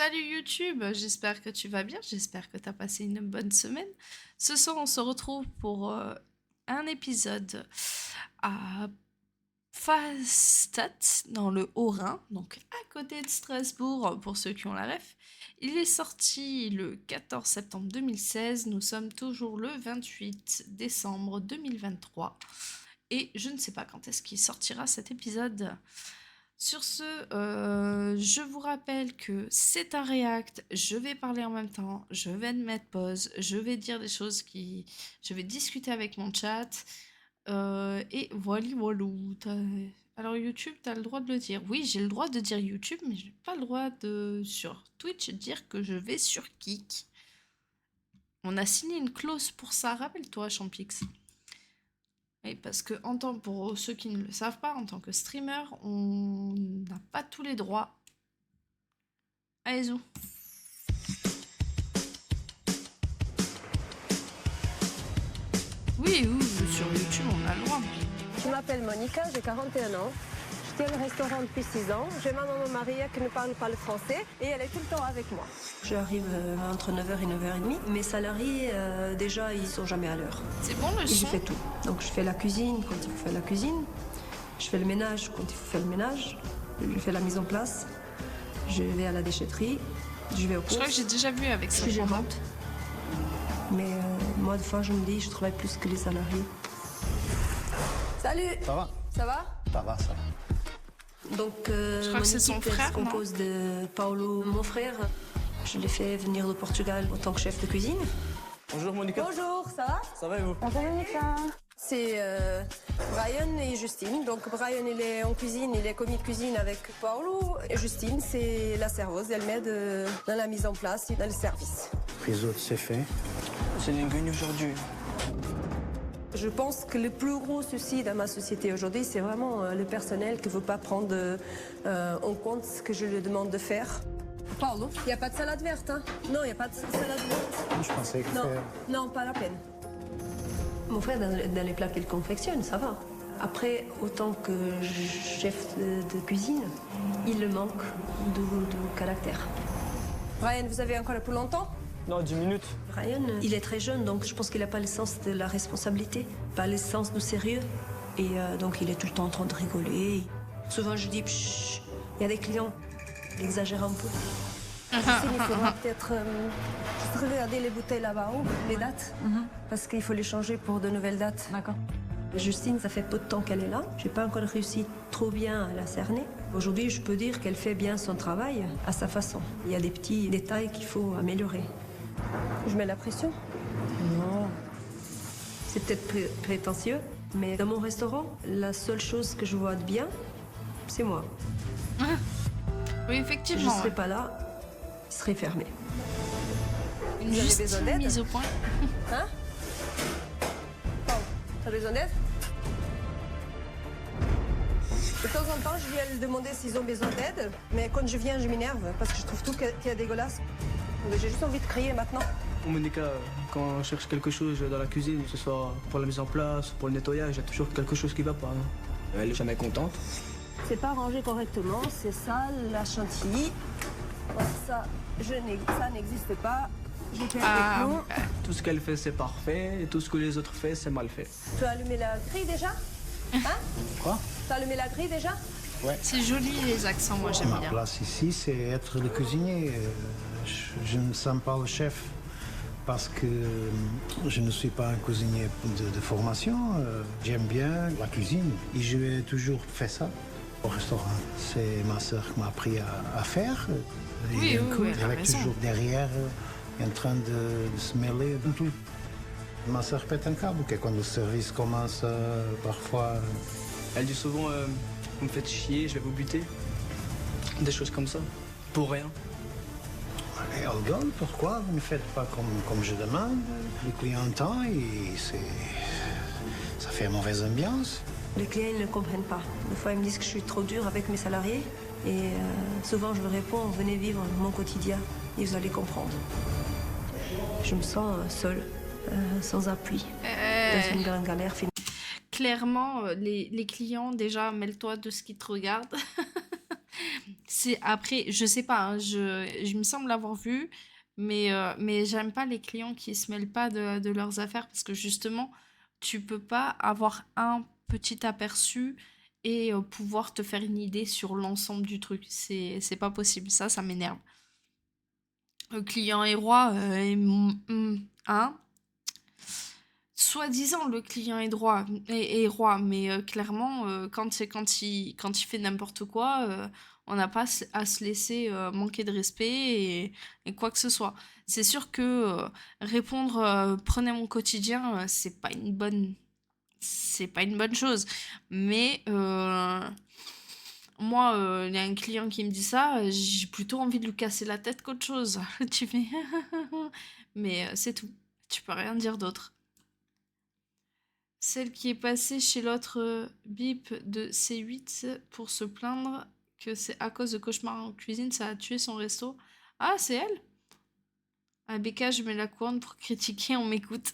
Salut YouTube, j'espère que tu vas bien, j'espère que tu as passé une bonne semaine. Ce soir, on se retrouve pour un épisode à Pfastatt, dans le Haut-Rhin, donc à côté de Strasbourg, pour ceux qui ont la ref. Il est sorti le 14 septembre 2016, nous sommes toujours le 28 décembre 2023. Et je ne sais pas quand est-ce qu'il sortira cet épisode. Sur ce, je vous rappelle que c'est un react, je vais parler en même temps, je vais mettre pause, je vais dire des choses qui... Je vais discuter avec mon chat, et voilà, voilou. Alors YouTube, t'as le droit de le dire. Oui, j'ai le droit de dire YouTube, mais j'ai pas le droit de, sur Twitch, dire que je vais sur Kik. On a signé une clause pour ça, rappelle-toi, Champix. Oui, parce que pour ceux qui ne le savent pas, en tant que streamer, on n'a pas tous les droits. Allez, zou. Oui, sur YouTube, on a le droit. Je m'appelle Monica, j'ai 41 ans. Je tiens le restaurant depuis 6 ans. J'ai ma maman Maria qui ne parle pas le français et elle est tout le temps avec moi. J'arrive entre 9h et 9h30. Mes salariés, déjà, ils sont jamais à l'heure. C'est bon le Et son? je fais tout. Donc je fais la cuisine quand il faut faire la cuisine. Je fais le ménage quand il faut faire le ménage. Je fais la mise en place. Je vais à la déchetterie. Je vais au cours. Je crois que j'ai déjà vu avec Je ça. suis gérante. Mais moi, des fois, je me dis, je travaille plus que les salariés. Salut. Ça va? Ça va? Ça va, ça va. Donc, Je crois que c'est son équipe, elle frère, se compose de Paulo, mon frère. Je l'ai fait venir de Portugal en tant que chef de cuisine. Bonjour Monica. Bonjour, ça va? Ça va et vous? Bonjour Monica. C'est Brian et Justine. Donc Brian, il est en cuisine, il est commis de cuisine avec Paolo. Et Justine, c'est la serveuse. Elle m'aide dans la mise en place et dans le service. Risotto, c'est fait. C'est linguine aujourd'hui. Je pense que le plus gros souci dans ma société aujourd'hui, c'est vraiment le personnel qui ne veut pas prendre en compte ce que je lui demande de faire. Paolo, il n'y a pas de salade verte, hein? Non, il n'y a pas de salade verte. Je pensais que Non, faire... non, pas la peine. Mon frère, dans les plats qu'il confectionne, ça va. Après, autant que chef de cuisine, il le manque de caractère. Brian, vous avez encore pour longtemps? Non, 10 minutes. Brian, il est très jeune, donc je pense qu'il n'a pas le sens de la responsabilité, pas le sens du sérieux. Et donc, il est tout le temps en train de rigoler. Souvent, je dis, Pshh, il y a des clients, il exagère un peu. Justine, il faudra peut-être juste regarder les bouteilles là-bas, les dates, parce qu'il faut les changer pour de nouvelles dates. D'accord. Justine, ça fait peu de temps qu'elle est là. J'ai pas encore réussi trop bien à la cerner. Aujourd'hui, je peux dire qu'elle fait bien son travail à sa façon. Il y a des petits détails qu'il faut améliorer. Je mets la pression. Non. C'est peut-être prétentieux, mais dans mon restaurant, la seule chose que je vois de bien, c'est moi. Oui, Si je effectivement. ne serais pas là, il serait fermé. Une Vous avez juste besoin d'aide? mise au point. Hein? Paul, t'as besoin d'aide? De temps en temps, je viens lui demander s'ils ont besoin d'aide, mais quand je viens, je m'énerve parce que je trouve tout qui est dégueulasse. J'ai juste envie de crier maintenant. Monica, quand on cherche quelque chose dans la cuisine, que ce soit pour la mise en place, pour le nettoyage, il y a toujours quelque chose qui va pas. Hein. Elle est jamais contente. C'est pas rangé correctement, c'est sale, la chantilly. Ça, ça n'existe pas. J'ai fait Ah, avec nous. ouais. Tout ce qu'elle fait, c'est parfait, et tout ce que les autres font, c'est mal fait. Tu as allumé la grille déjà? Hein? Quoi? Tu as allumé la grille déjà? C'est joli les accents, moi j'aime Ma bien. place ici, c'est être le cuisinier. Je ne sens pas le chef parce que je ne suis pas un cuisinier de formation. J'aime bien la cuisine et je vais toujours faire ça au restaurant. C'est ma sœur qui m'a appris à faire. Oui, Et oui, oui, elle a elle est raison. toujours derrière, en train de se mêler de tout. Ma sœur pète un câble que quand le service commence parfois. Elle dit souvent, vous me faites chier, je vais vous buter. Des choses comme ça. Pour rien. Et elle donne, pourquoi vous ne faites pas comme je demande? Le client entend et ça fait mauvaise ambiance. Les clients ils ne comprennent pas. Des fois, ils me disent que je suis trop dure avec mes salariés. Et souvent, je leur réponds, venez vivre mon quotidien et vous allez comprendre. Je me sens seule, sans appui, dans une grande galère financière. Clairement, les clients, déjà, mêle-toi de ce qui te regarde. Après, je sais pas, hein, je me semble l'avoir vu, mais j'aime pas les clients qui se mêlent pas de leurs affaires parce que justement, tu peux pas avoir un petit aperçu et pouvoir te faire une idée sur l'ensemble du truc. C'est pas possible. Ça m'énerve. Le client est roi, hein? Soi-disant, le client est roi, mais clairement, quand il fait n'importe quoi, on n'a pas à se laisser manquer de respect et quoi que ce soit. C'est sûr que répondre prenez mon quotidien, c'est pas une bonne chose. Mais moi, il y a un client qui me dit ça, j'ai plutôt envie de lui casser la tête qu'autre chose. Tu fais mais c'est tout. Tu peux rien dire d'autre. Celle qui est passée chez l'autre bip de C8 pour se plaindre que c'est à cause de cauchemars en cuisine, ça a tué son resto. Ah, c'est elle? À BK, je mets la couronne pour critiquer, on m'écoute.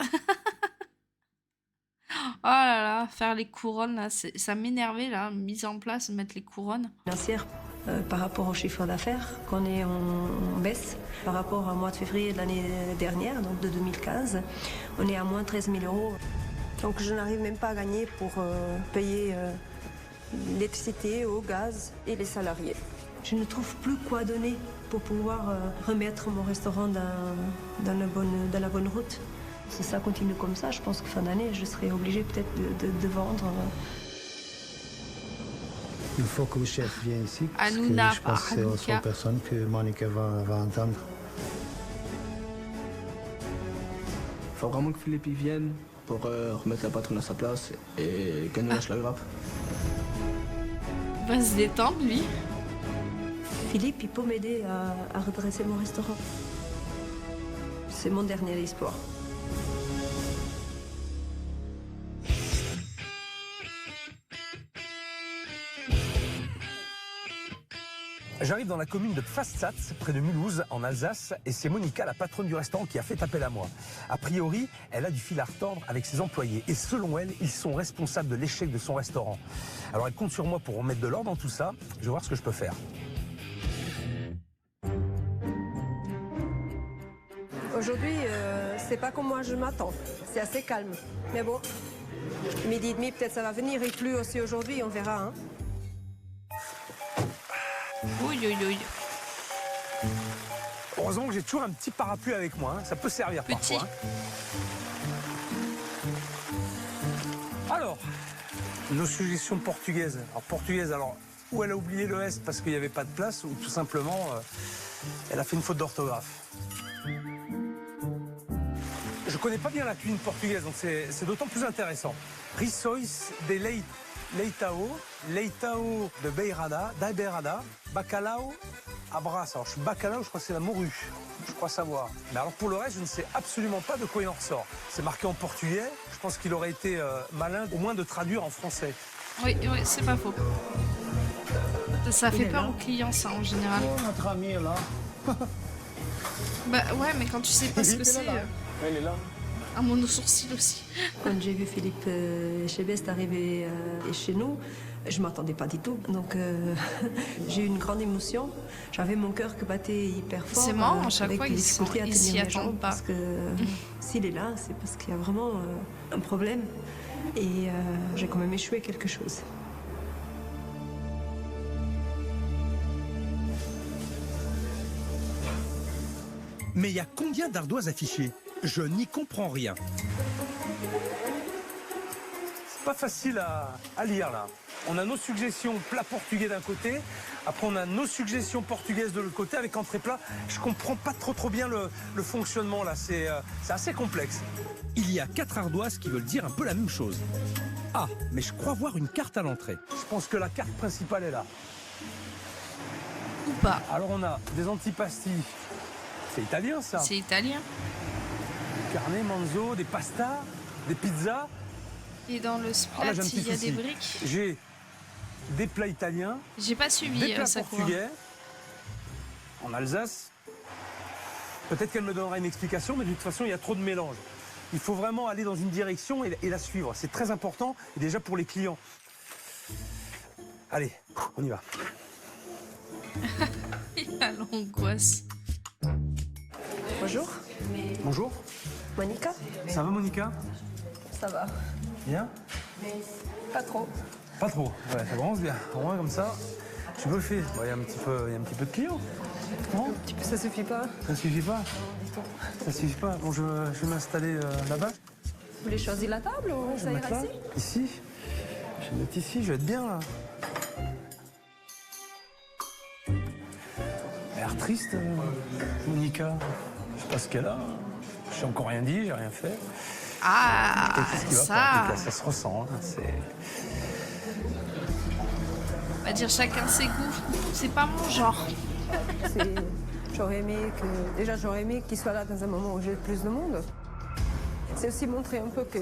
Oh là là, faire les couronnes, là, ça m'énervait, là, mise en place, mettre les couronnes. Financière, par rapport au chiffre d'affaires, qu'on est en baisse. Par rapport au mois de février de l'année dernière, donc de 2015, on est à moins 13 000 euros. Donc je n'arrive même pas à gagner pour payer l'électricité, au gaz et les salariés. Je ne trouve plus quoi donner pour pouvoir remettre mon restaurant dans la bonne route. Si ça continue comme ça, je pense que fin d'année, je serai obligée peut-être de vendre. Il faut que le chef vienne ici, parce que Hanouna, je pense que c'est la Hanouka. seule personne que Monica va entendre. Il faut vraiment que Philippe y vienne pour remettre la patronne à sa place et qu'elle nous lâche la grappe. Va se détendre, lui. Philippe, il peut m'aider à redresser mon restaurant. C'est mon dernier espoir. J'arrive dans la commune de Pfastatt, près de Mulhouse, en Alsace, et c'est Monica, la patronne du restaurant, qui a fait appel à moi. A priori, elle a du fil à retordre avec ses employés, et selon elle, ils sont responsables de l'échec de son restaurant. Alors elle compte sur moi pour remettre de l'ordre dans tout ça. Je vais voir ce que je peux faire. Aujourd'hui, c'est pas comme moi je m'attends. C'est assez calme. Mais bon, midi et demi, peut-être ça va venir. Il pleut aussi aujourd'hui, on verra. Hein. Oui, oui, oui. Heureusement que j'ai toujours un petit parapluie avec moi, hein. Ça peut servir Petit. parfois. Hein. Alors, nos suggestions portugaises. Alors, portugaise, alors, ou elle a oublié le S parce qu'il n'y avait pas de place, ou tout simplement, elle a fait une faute d'orthographe. Je connais pas bien la cuisine portugaise, donc c'est d'autant plus intéressant. Rissóis de leitão, leitão de beirada, da beirada, bacalhau à brasse. Alors, bacalhau, je crois que c'est la morue, je crois savoir. Mais alors, pour le reste, je ne sais absolument pas de quoi il en ressort. C'est marqué en portugais, je pense qu'il aurait été malin, au moins, de traduire en français. Oui, oui, c'est pas faux. Ça fait peur aux clients, ça, en général. Oh, notre ami est là. Bah ouais, mais quand tu sais pas ce que c'est... Elle est là. Un mono-sourcil aussi. Quand j'ai vu Philippe Chebest arriver chez nous, je ne m'attendais pas du tout. Donc j'ai eu une grande émotion. J'avais mon cœur qui battait hyper fort. C'est marrant, à chaque avec fois, des ils difficultés à s'y tenir les attendent jambes, pas. Parce que s'il est là, c'est parce qu'il y a vraiment un problème. Et j'ai quand même échoué quelque chose. Mais il y a combien d'ardoises affichées? Je n'y comprends rien. C'est pas facile à lire, là. On a nos suggestions plats portugais d'un côté, après on a nos suggestions portugaises de l'autre côté avec entrée plat. Je comprends pas trop bien le fonctionnement, là. C'est assez complexe. Il y a 4 ardoises qui veulent dire un peu la même chose. Ah, mais je crois voir une carte à l'entrée. Je pense que la carte principale est là. Ou pas. Alors on a des antipasti. C'est italien, ça. C'est italien. Carne, manzo, des pastas, des pizzas. Et dans le Ah, splat, là, j'ai un petit il y a souci. des briques. J'ai des plats italiens, J'ai pas des suivi plats ça quoi. portugais en Alsace. Peut-être qu'elle me donnera une explication, mais de toute façon, il y a trop de mélange. Il faut vraiment aller dans une direction et la suivre. C'est très important, et déjà pour les clients. Allez, on y va. Il a l'angoisse. Bonjour, Bonjour. Monica. Ça va, Monica? Ça va? Bien? Pas trop. Pas trop. Ouais, ça commence bien. Au moins, comme ça, je suis bluffé. Bon, il y a un petit peu de clients. Non? Ça suffit pas. Ça suffit pas? Ça suffit pas. Bon, je vais m'installer là-bas. Vous voulez choisir la table ou Je ça vais mettre ira là. ici? Ici. Je vais mettre ici, je vais être bien là. Elle a l'air triste, Monica. Je sais pas ce qu'elle a. J'ai encore rien dit, j'ai rien fait. Ah, Qu'est-ce qui va pas, en tout ça. cas, ça se ressent. Hein, c'est... On va dire chacun ses goûts. C'est pas mon genre. J'aurais aimé j'aurais aimé qu'il soit là dans un moment où j'ai plus de monde. C'est aussi montrer un peu qu'on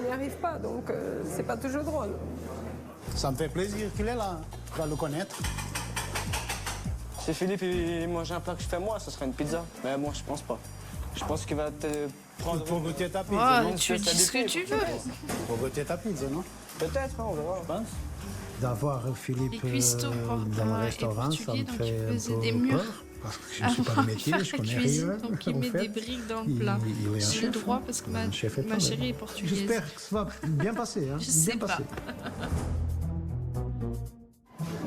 n'y arrive pas, donc c'est pas toujours drôle. Ça me fait plaisir qu'il est là. Tu vas le connaître. Si Philippe il mange un plat que je fais moi, ce serait une pizza. Mais moi, je pense pas. Je pense qu'il va te prendre. Pour goûter ta pizza, Oh, non? tu dis ce que tu veux. Pour goûter ta pizza, non? Peut-être, hein, on verra. Je pense. D'avoir Philippe Les cuistots dans le et restaurant, ça portugais, me donc fait il un faisait peu des murs. peur, parce que je ne suis pas de métier, je connais cuisine, rien. donc il en met fait. des briques dans le Il- plat. il est un J'ai le chef, droit hein. parce que Un chef ma étoile. chérie est portugaise. J'espère que ça va bien passer. Hein. Je sais bien pas. passer.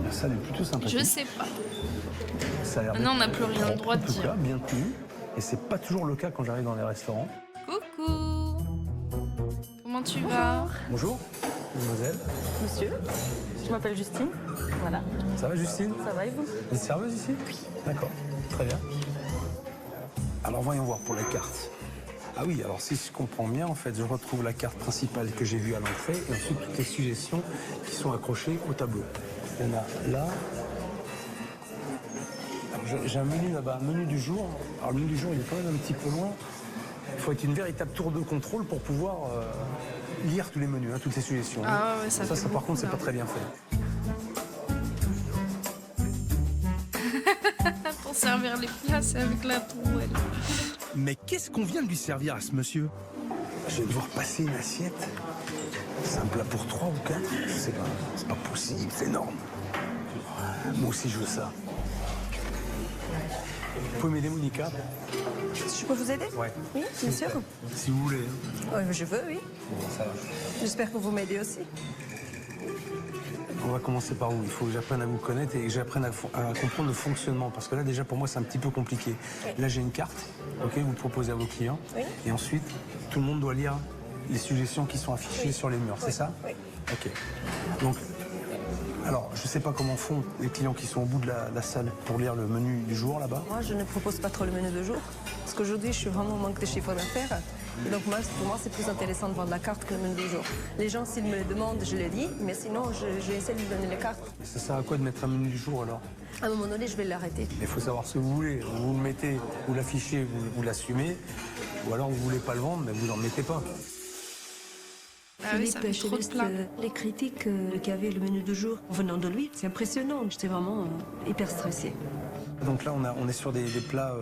La salle est plutôt sympathique. Je sais pas. Ça a l'air Maintenant, on d'être n'a plus rien le droit de en tout dire. cas, bien tenu. Et c'est pas toujours le cas quand j'arrive dans les restaurants. Coucou. Comment tu vas? Bonjour, mademoiselle. Monsieur, je m'appelle Justine. Voilà. Ça va, Justine? Ça va et vous? Vous êtes serveuse ici? Oui. D'accord, très bien. Alors voyons voir pour la carte. Ah oui, alors si je comprends bien, en fait, je retrouve la carte principale que j'ai vue à l'entrée et ensuite toutes les suggestions qui sont accrochées au tableau. Il y en a là. Alors, j'ai un menu là-bas, un menu du jour. Alors le menu du jour, il est quand même un petit peu loin. Il faut être une véritable tour de contrôle pour pouvoir lire tous les menus, hein, toutes les suggestions. Ah ouais, ça fait par beaucoup, contre, c'est là. pas très bien fait. Pour servir les plats, c'est avec la trouelle. Mais qu'est-ce qu'on vient de lui servir à ce monsieur? Je vais devoir passer une assiette. C'est un plat pour 3 ou 4, je sais pas. C'est pas possible, c'est énorme. Moi aussi, je veux ça. Vous pouvez m'aider, Monica? Je peux vous aider? Ouais. Oui, bien sûr. Si vous voulez. Je veux, oui. Bon, ça va. J'espère que vous m'aidez aussi. On va commencer par où? Il faut que j'apprenne à vous connaître et que j'apprenne à comprendre le fonctionnement. Parce que là, déjà, pour moi, c'est un petit peu compliqué. Là, j'ai une carte, ok, vous proposez à vos clients. Oui. Et ensuite, tout le monde doit lire les suggestions qui sont affichées sur les murs, c'est ça? Oui. Ok. Donc, alors, je ne sais pas comment font les clients qui sont au bout de la salle pour lire le menu du jour là-bas. Moi, je ne propose pas trop le menu de jour. Parce qu'aujourd'hui, je suis vraiment en manque de chiffre d'affaires. Et donc, pour moi, c'est plus intéressant de vendre la carte que le menu du jour. Les gens, s'ils me le demandent, je le dis. Mais sinon, je essaie de lui donner les cartes. Mais ça sert à quoi de mettre un menu du jour alors? À un moment donné, je vais l'arrêter. Il faut savoir ce que vous voulez. Vous le mettez, vous l'affichez, vous l'assumez. Ou alors vous voulez pas le vendre, mais vous n'en mettez pas. Ah oui, ça fait je trop de laisse plats. les critiques qu'il y avait le menu de jour venant de lui, c'est impressionnant. J'étais vraiment hyper stressée. Donc là, on est sur des plats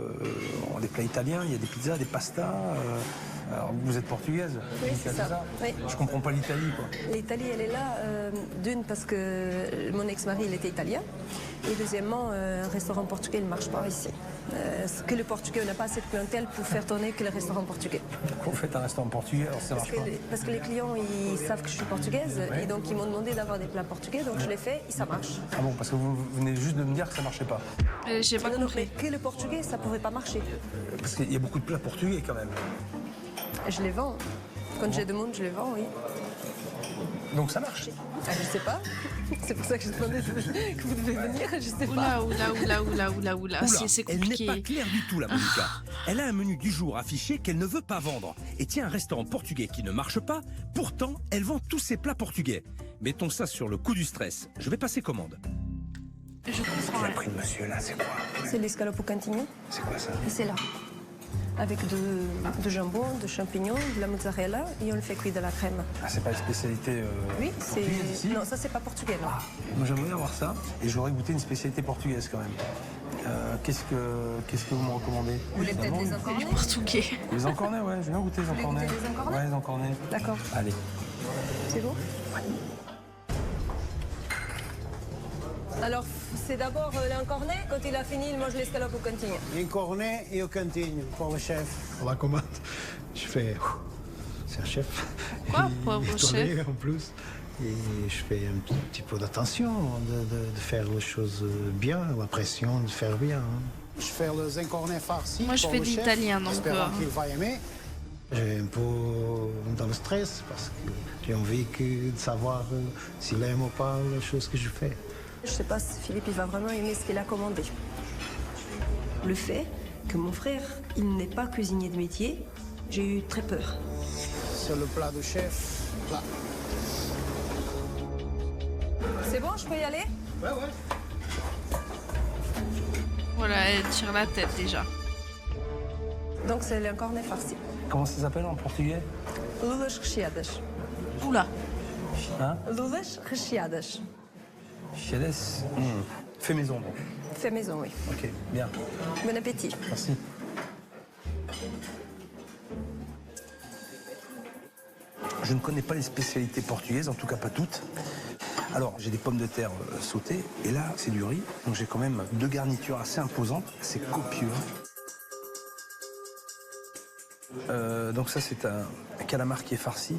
italiens. Il y a des pizzas, des pastas. Alors vous êtes portugaise? Oui, Monica, c'est ça. Oui. Je comprends pas l'Italie, quoi. L'Italie, elle est là, d'une, parce que mon ex-mari, il était italien. Et deuxièmement, un restaurant portugais, il ne marche pas ici. Que le portugais, on n'a pas assez de clientèle pour faire tourner que le restaurant portugais. Pourquoi vous faites un restaurant portugais alors ça marche pas? Parce que les clients, ils savent que je suis portugaise. Et donc, ils m'ont demandé d'avoir des plats portugais. Donc, je l'ai fait et ça marche. Ah bon, parce que vous venez juste de me dire que ça marchait pas. J'ai pas Non, non, mais compris. que le portugais, ça ne pourrait pas marcher. Parce qu'il y a beaucoup de plats portugais quand même. Je les vends. Quand j'ai demande, je les vends, oui. Donc ça marche. Ah, je sais pas. C'est pour ça que je demandais que vous devez venir, je sais pas. Oula. Oula, C'est elle n'est compliqué. pas claire du tout, la Monica. Elle a un menu du jour affiché qu'elle ne veut pas vendre et tient un restaurant portugais qui ne marche pas. Pourtant, elle vend tous ses plats portugais. Mettons ça sur le coup du stress. Je vais passer commande. Je comprends. Le prix de monsieur là, c'est quoi? C'est l'escalope au cantignon. C'est quoi ça? Et c'est là. Avec de jambon, de champignons, de la mozzarella et on le fait cuire de la crème. Ah, c'est pas une spécialité Oui, portugaise ici? Non, ça c'est pas portugais, non. Moi j'aimerais avoir ça et j'aurais goûté une spécialité portugaise quand même. Qu'est-ce que vous me recommandez? Vous voulez peut-être des Du encornets? portugais. Les encornets, ouais, je viens goûter les voulez encornets. goûter les encornets? Ouais, les encornets. D'accord. Allez. C'est bon? Alors, c'est d'abord l'encornet. Quand il a fini, il mange l'escalope au cantine. Un cornet et au cantine pour le chef. Pour la commande, je fais... C'est un chef. Quoi, Il pauvre est tourné, chef? en plus. Et je fais un petit peu d'attention, de faire les choses bien, la pression de faire bien. Je fais les encornets farcis. Moi, je pour fais le de chef, l'italien, donc, espérant qu'il va aimer. J'ai un peu dans le stress parce que j'ai envie de savoir s'il aime ou pas les choses que je fais. Je sais pas si Philippe il va vraiment aimer ce qu'il a commandé. Le fait que mon frère, il n'est pas cuisinier de métier, j'ai eu très peur. C'est le plat de chef. Là. C'est bon, je peux y aller? Ouais, ouais. Voilà, elle tire la tête déjà. Donc, c'est l'encornet farci. Comment ça s'appelle en portugais? Lulas recheadas. Oula. Hein? Lulas recheadas. Chedes. Fait maison, donc. Fait maison, oui. Ok, bien. Bon appétit. Merci. Je ne connais pas les spécialités portugaises, en tout cas pas toutes. Alors, j'ai des pommes de terre sautées, et là, c'est du riz. Donc j'ai quand même 2 garnitures assez imposantes, c'est copieux. Donc ça, c'est un calamar qui est farci.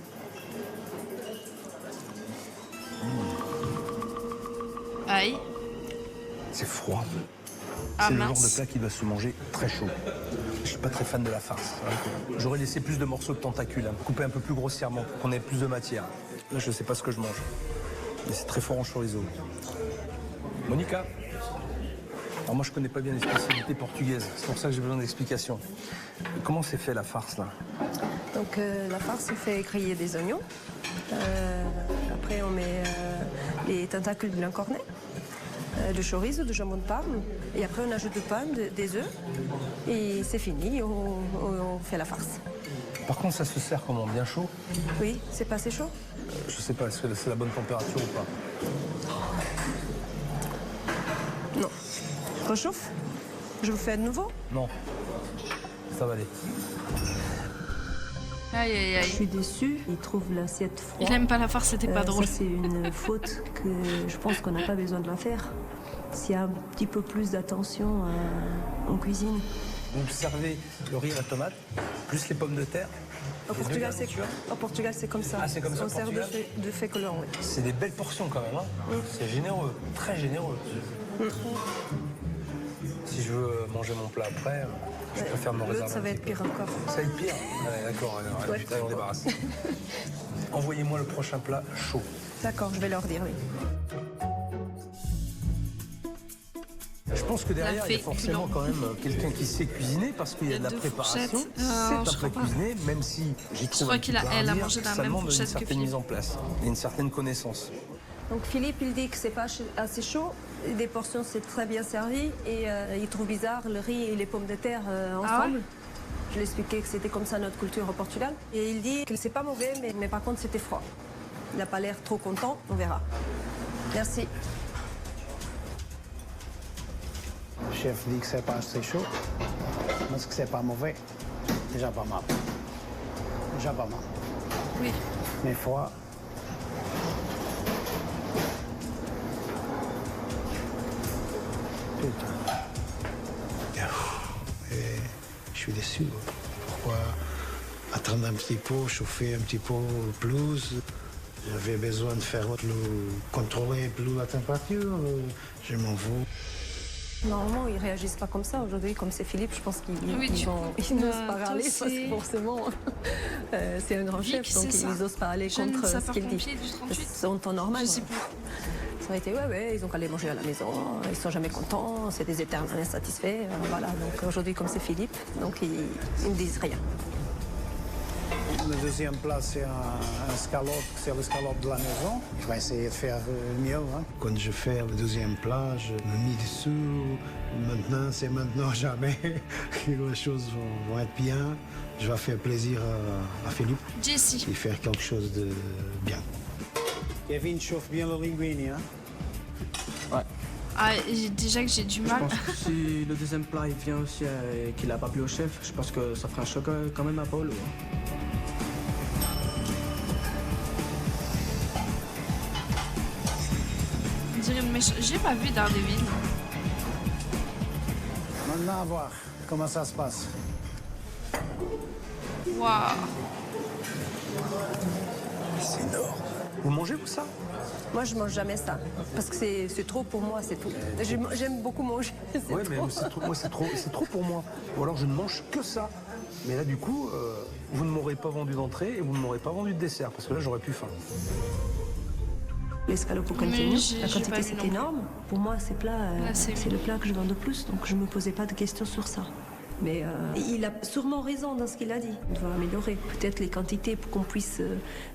Aïe. C'est froid. Ah, C'est le genre mince. de plat qui doit se manger très chaud. Je suis pas très fan de la farce. J'aurais laissé plus de morceaux de tentacules, coupé un peu plus grossièrement pour qu'on ait plus de matière. Là, je sais pas ce que je mange. Mais c'est très fort en chorizo. Monica. Alors moi, je connais pas bien les spécialités portugaises. C'est pour ça que j'ai besoin d'explications. Comment c'est fait la farce, là? Donc la farce, on fait griller des oignons. Après, on met les tentacules de l'encornet, de chorizo, de jambon de Parme. Et après, on ajoute du pain, des œufs. Et c'est fini, on fait la farce. Par contre, ça se sert comment? Bien chaud? Oui, c'est pas assez chaud? Je sais pas, est-ce que c'est la bonne température ou pas? Non. Rechauffe? Je vous fais de nouveau? Non. Ça va aller. Aïe, aïe, Je aïe. suis déçue. Il trouve l'assiette froide. Il aime pas la farce, c'était pas drôle. Ça, c'est une faute que je pense qu'on n'a pas besoin de la faire. S'il y a un petit peu plus d'attention en cuisine. Vous servez le riz à la tomate, plus les pommes de terre. Au Portugal, c'est comme ça. Ah, c'est comme ça, On sert Portugal de féculents, oui. C'est des belles portions quand même, hein. C'est généreux, très généreux. Si je veux manger mon plat après, je préfère me réserver. L'autre, ça va être pire encore. Ça va être pire? Ouais, d'accord, alors, Ouais. putain, on débarrasse. Envoyez-moi le prochain plat chaud. D'accord, je vais leur dire, oui. Je pense que derrière, il y a fée forcément quand même quelqu'un qui sait cuisiner parce qu'il y a de la deux préparation. fourchettes. C'est Non, un je plat crois pas. cuisiné, même si j'y trouve crois un petit qu'il a- peu à elle a redire, mangé dans la ça même demande une fourchette que certaine Philippe. mise en place et une certaine connaissance. Donc Philippe, il dit que c'est pas assez chaud. Des portions, c'est très bien servi. Et il trouve bizarre le riz et les pommes de terre ensemble. Je lui ai expliqué que c'était comme ça notre culture au Portugal. Et il dit que c'est pas mauvais, mais par contre, c'était froid. Il n'a pas l'air trop content, on verra. Merci. Le chef dit que c'est pas assez chaud, mais que c'est pas mauvais. Déjà pas mal. Déjà pas mal. Oui. Mais froid. Putain. Et je suis déçu. Pourquoi attendre un petit peu, chauffer un petit peu plus? J'avais besoin de faire contrôler plus la température. Je m'en fous. Normalement, ils réagissent pas comme ça. Aujourd'hui, comme c'est Philippe, je pense qu'ils Oui, ils n'osent pas toi râler parce aussi. que forcément, c'est un grand Vic, chef, donc c'est ça. ils n'osent pas aller Jeune contre ce qu'il dit. sapeur-pompier du 38. C'est en temps normal. Je sais plus. Ça aurait été, ouais, ils ont qu'à aller manger à la maison, ils sont jamais contents, c'est des éternels insatisfaits. Voilà, donc aujourd'hui, comme c'est Philippe, donc ils ne disent rien. Le deuxième plat, c'est un scalope, c'est le scalope de la maison. Je vais essayer de faire mieux. Hein. Quand je fais le deuxième plat, je me mets dessous. Maintenant, c'est maintenant, jamais. Les choses vont être bien. Je vais faire plaisir à Philippe. Jessie. Et faire quelque chose de bien. Kevin chauffe bien le linguine. Hein. Ouais. Ah, déjà que j'ai du Je mal. pense que si le deuxième plat il vient aussi et qu'il n'a pas plu au chef, je pense que ça fera un choc quand même à Paul. dirait une méchante. J'ai pas vu Daredevil. Maintenant, à voir comment ça se passe. Waouh. C'est énorme. Vous mangez, vous, ça? Moi, je mange jamais ça. Parce que c'est trop pour moi, c'est tout. J'aime beaucoup manger. Oui, mais moi, c'est trop pour moi. Ou alors, je ne mange que ça. Mais là, du coup, vous ne m'aurez pas vendu d'entrée et vous ne m'aurez pas vendu de dessert. Parce que là, j'aurais plus faim. L'escalope continue, la quantité c'est énorme. Pour moi, ces plats, c'est le plat que je vends de plus, donc je ne me posais pas de questions sur ça. Mais il a sûrement raison dans ce qu'il a dit. On doit améliorer peut-être les quantités pour qu'on puisse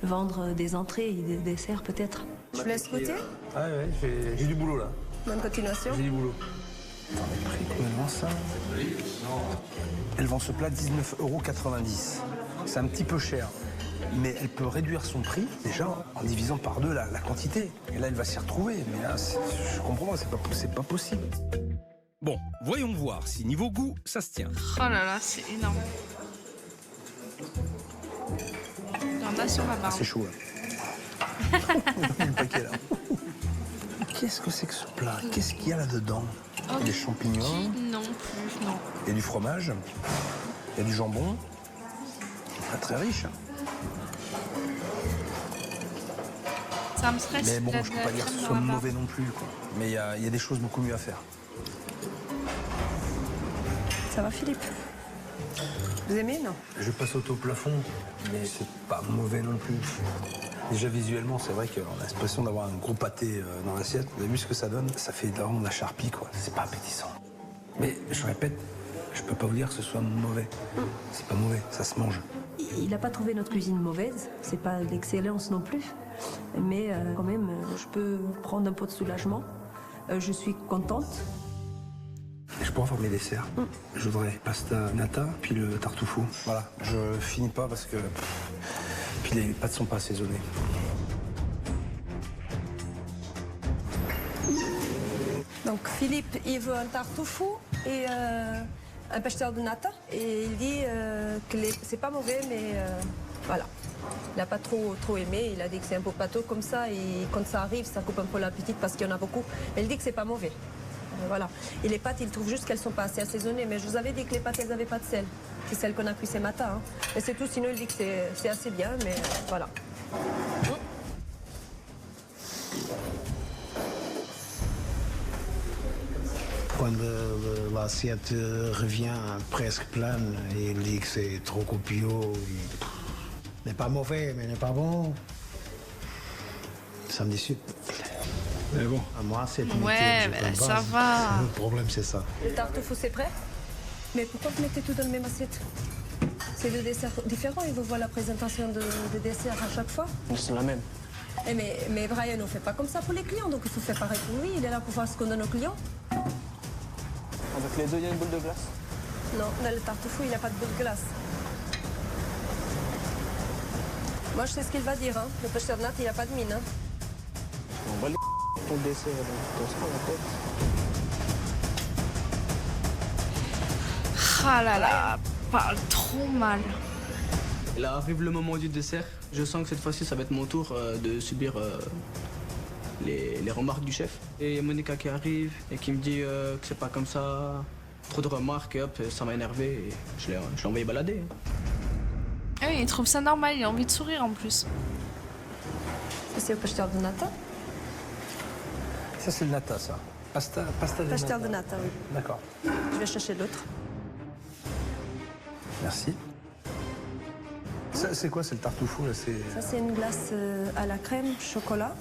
vendre des entrées et des desserts peut-être. Je vous laisse goûter. Ah ouais, j'ai du boulot là. Bonne continuation. J'ai du boulot. Attends, mais prix, combien elle vend ça? Elle vend ce plat 19,90 €. C'est un petit peu cher. Mais elle peut réduire son prix, déjà, en divisant par 2 la quantité. Et là, elle va s'y retrouver. Mais là, je comprends pas, c'est pas possible. Bon, voyons voir si niveau goût, ça se tient. Oh là là, c'est énorme. Il y en a sur la barre. C'est chaud, là. Le paquet, là. Qu'est-ce que c'est que ce plat? Qu'est-ce qu'il y a là-dedans? Il y a des champignons. Non plus, non. Il y a du fromage. Il y a du jambon. Pas très riche. Ça me stresse. Mais bon, je peux pas dire que ce soit mauvais non plus, quoi. Mais il y a des choses beaucoup mieux à faire. Ça va, Philippe? Vous aimez, non? Je passe au plafond, mais c'est pas mauvais non plus. Déjà visuellement, c'est vrai qu'on a l'impression d'avoir un gros pâté dans l'assiette. Vous avez vu ce que ça donne? Ça fait vraiment de la charpie, quoi. C'est pas appétissant. Mais je répète, je peux pas vous dire que ce soit mauvais. C'est pas mauvais, ça se mange. Il n'a pas trouvé notre cuisine mauvaise, c'est pas l'excellence non plus. Mais quand même, je peux prendre un peu de soulagement. Je suis contente. Et je pourrais avoir mes desserts. Je voudrais pasta nata, puis le tartuffu. Voilà, je finis pas parce que... Puis les pâtes sont pas assaisonnées. Donc, Philippe, il veut un tartuffu et un pastel de nata. Et il dit que c'est pas mauvais, mais voilà. Il n'a pas trop aimé. Il a dit que c'est un peu pâteux comme ça. Et quand ça arrive, ça coupe un peu l'appétit parce qu'il y en a beaucoup. Mais il dit que c'est pas mauvais. Voilà. Et les pâtes, il trouve juste qu'elles sont pas assez assaisonnées. Mais je vous avais dit que les pâtes, elles n'avaient pas de sel. C'est celles qu'on a cuit ce matin. Hein. Et c'est tout. Sinon, il dit que c'est assez bien. Mais voilà. Quand l'assiette revient presque pleine, il dit que c'est trop copieux. N'est pas mauvais, mais n'est pas bon. Ça me déçoit. Mais bon, à moi, c'est une Ouais, mais ça va. Le problème, c'est ça. Le tartuffu, c'est prêt? Mais pourquoi vous mettez tout dans la même assiette? C'est deux desserts différents et vous voyez la présentation de desserts à chaque fois? C'est la même. Mais Brian, on ne fait pas comme ça pour les clients, donc il faut faire pareil pour lui. Il est là pour voir ce qu'on donne aux clients. Avec les deux, il y a une boule de glace? Non, dans le tartuffu, il n'y a pas de boule de glace. Moi, je sais ce qu'il va dire. Hein. Le pêcheur de natte, il n'a pas de mine. Hein. On va les ton dessert dans ça, la tête. Ah là là, parle trop mal. Et là arrive le moment du dessert. Je sens que cette fois-ci, ça va être mon tour de subir les remarques du chef. Et il y a Monica qui arrive et qui me dit que c'est pas comme ça. Trop de remarques et hop, ça m'a énervé et je l'ai envoyé balader. Ah oui, il trouve ça normal, il a envie de sourire en plus. C'est le pêcheur de nata? Ça, c'est le nata, ça. Pasta de nata. Pêcheur de nata, oui. D'accord. Je vais chercher l'autre. Merci. Ça, c'est quoi? C'est le tartuffu, là? Ça, c'est une glace à la crème, chocolat,